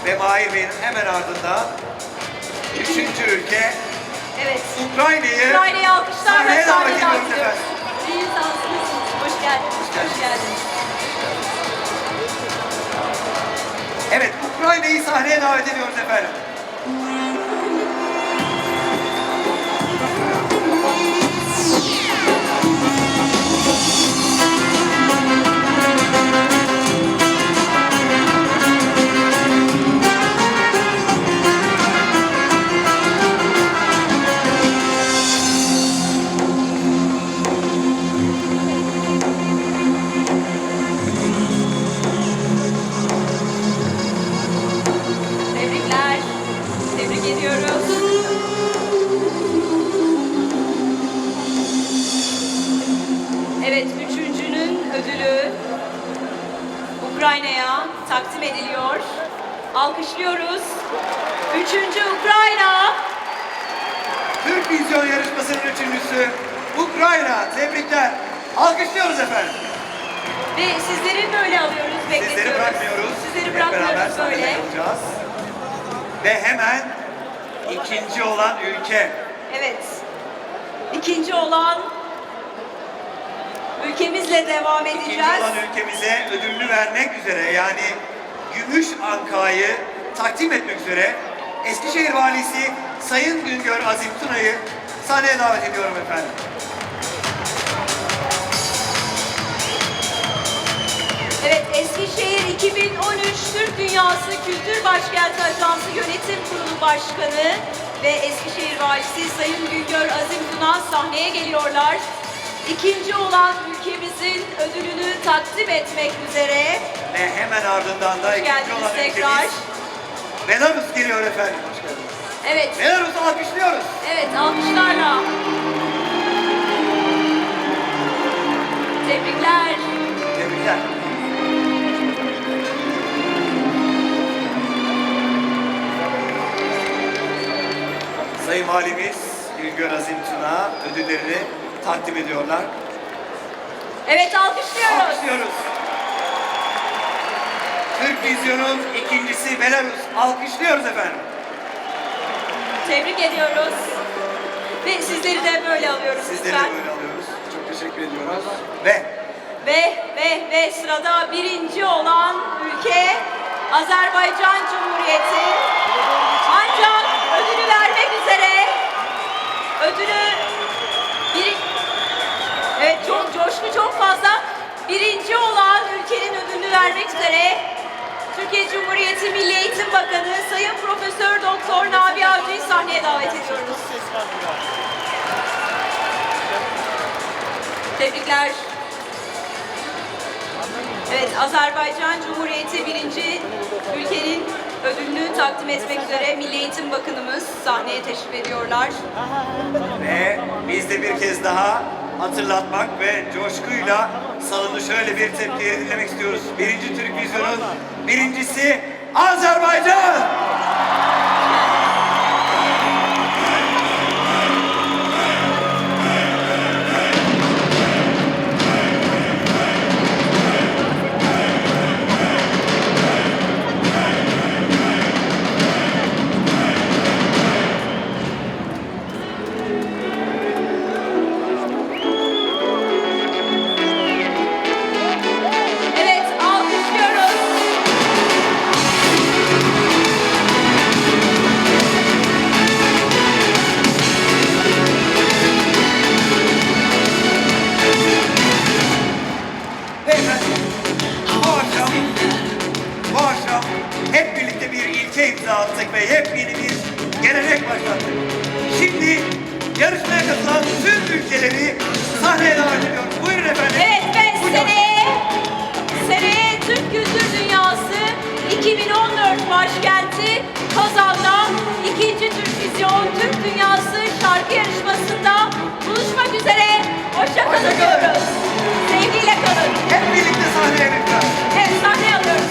Speaker 4: Ve Mahir Bey'in hemen ardından üçüncü ülke
Speaker 5: Evet.
Speaker 4: Ukrayna'yı
Speaker 5: alkışlarla
Speaker 4: sahneye davet ediyoruz
Speaker 5: ediyoruz.
Speaker 4: efendim.
Speaker 5: İyi insansınız. Hoş geldiniz. Hoş geldiniz.
Speaker 4: Evet, Ukrayna'yı sahneye davet ediyoruz efendim.
Speaker 5: Tebrikler. Tebrik ediyoruz. Evet, üçüncünün ödülü Ukrayna'ya takdim ediliyor. Alkışlıyoruz. Üçüncü Ukrayna.
Speaker 4: Türk Vizyon yarışmasının üçüncüsü Ukrayna. Tebrikler. Alkışlıyoruz efendim.
Speaker 5: Ve sizleri böyle alıyoruz, bekletiyoruz.
Speaker 4: Sizleri bırakmıyoruz.
Speaker 5: Sizleri
Speaker 4: Hep beraber
Speaker 5: bırakmıyoruz
Speaker 4: sahnede
Speaker 5: böyle.
Speaker 4: kalacağız. Ve hemen ikinci olan ülke.
Speaker 5: Evet. İkinci olan ülkemizle devam
Speaker 4: İkinci
Speaker 5: edeceğiz.
Speaker 4: olan ülkemize ödülünü vermek üzere yani Gümüş Anka'yı takdim etmek üzere Eskişehir Valisi Sayın Güngör Azim Tuna'yı sahneye davet ediyorum efendim.
Speaker 5: Evet, Eskişehir 2013 Türk Dünyası Kültür Başkenti Ajansı Yönetim Kurulu Başkanı ve Eskişehir Valisi Sayın Güngör Azim Tuna sahneye geliyorlar. İkinci olan ülkemizin ödülünü takdim etmek üzere.
Speaker 4: Ve hemen ardından da
Speaker 5: Hoş
Speaker 4: ikinci
Speaker 5: geldiniz
Speaker 4: olan
Speaker 5: tekrar.
Speaker 4: ülkemiz Belarus geliyor efendim. Hoş geldiniz.
Speaker 5: Evet,
Speaker 4: Belarus'u alkışlıyoruz.
Speaker 5: evet alkışlarla. Tebrikler.
Speaker 4: Tebrikler. Sayın Valimiz Güngör Azim Tuna ödüllerini takdim ediyorlar.
Speaker 5: Evet, alkışlıyoruz.
Speaker 4: Alkışlıyoruz. Türk Vizyon'un ikincisi Belarus. Alkışlıyoruz efendim.
Speaker 5: Tebrik ediyoruz. Ve sizleri de böyle alıyoruz
Speaker 4: Sizleri de
Speaker 5: lütfen.
Speaker 4: böyle alıyoruz. Çok teşekkür ediyoruz.
Speaker 5: Ve sırada birinci olan ülke Azerbaycan Cumhuriyeti. Ancak ödülü vermek üzere üzere Türkiye Cumhuriyeti Milli Eğitim Bakanı Sayın Profesör Doktor Nabi Avcı'yı sahneye davet ediyoruz. Tebrikler. Evet, Azerbaycan Cumhuriyeti birinci ülkenin ödülünü takdim etmek üzere Milli Eğitim Bakanımız sahneye teşrif ediyorlar.
Speaker 4: Ve biz de bir kez daha hatırlatmak ve coşkuyla salonu şöyle bir tepkiye dinlemek istiyoruz. Birinci Türk Vizyon'un birincisi Azerbaycan!
Speaker 5: Evet, alkışlıyoruz.
Speaker 4: Ve efendim, bu akşam hep birlikte bir ilke imza attık ve yepyeni bir gelenek başlattık. Şimdi yarışmaya katılan tüm ülkeleri sahneye davet ediyoruz. Buyurun efendim.
Speaker 5: Evet ve
Speaker 4: Buyurun.
Speaker 5: seneye Türk Kültür Dünyası 2014 başkenti Kazan'da 2. Türk Vizyon Türk Dünyası şarkı yarışmasında buluşmak üzere. Hoşça kalın diyoruz. Sevgiyle kalın.
Speaker 4: Hep birlikte sahneye lütfen.
Speaker 5: Evet, sahneye alıyoruz.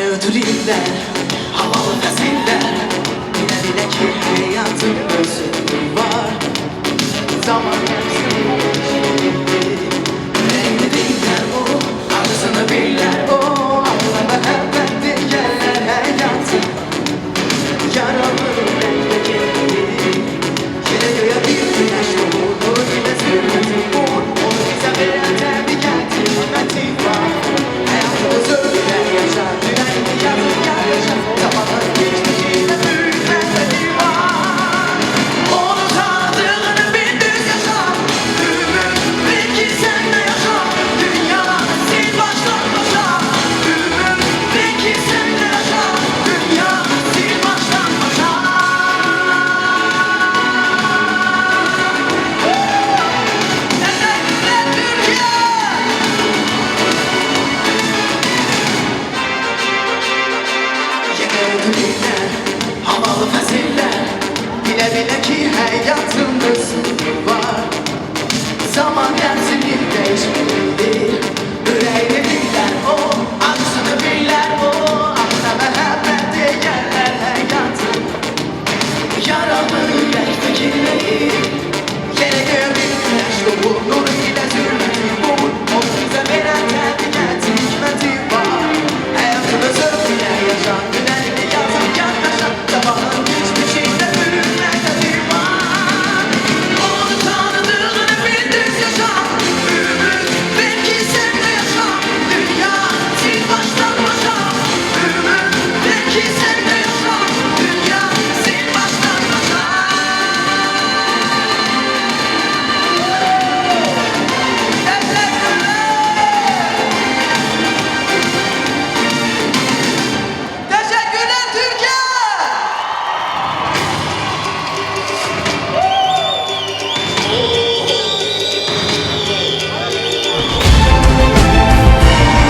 Speaker 2: ödüller, havalı fesiller. Bile bile ki hayatın özü var. Zaman renkli değiller o, arzusunu biller o. Allah'a muhabbet yerler hayatı. Yaralı renkli geldi. Yine göğe bir güneş doğdu. Yine sürmedi bu. Onu bize veren tebrikati, hikmeti var. Hayatımız öyle yaşar. Dünyayı yazıp yaşar. Zamanın geçmişinde büyük mesele var. Onu tanıdığını bir düz yaşar. Ümit belki sen de yaşar. Dünya sil baştan başa. Ümit belki sen de yaşar. Dünya sil baştan başa. Yine ödüller, havalı fesiller. Bile bile ki hayatımda sınır var. Zaman yersini değişmelidir. Yüreğini biller o, acısını biller o. Aklına muhabbet yerler hayatım. Yaralı yürekte kirleri. Yere göğe bir güneş doğur. Nuru ile zülmeti boğur. O bize veren tebriketi, hikmeti var. Hayatımız öyle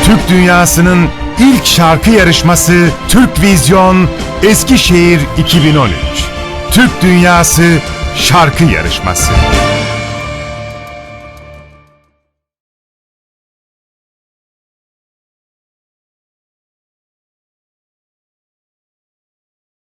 Speaker 1: Türk dünyasının ilk şarkı yarışması Türk Vizyon Eskişehir 2013. Türk Dünyası Şarkı Yarışması.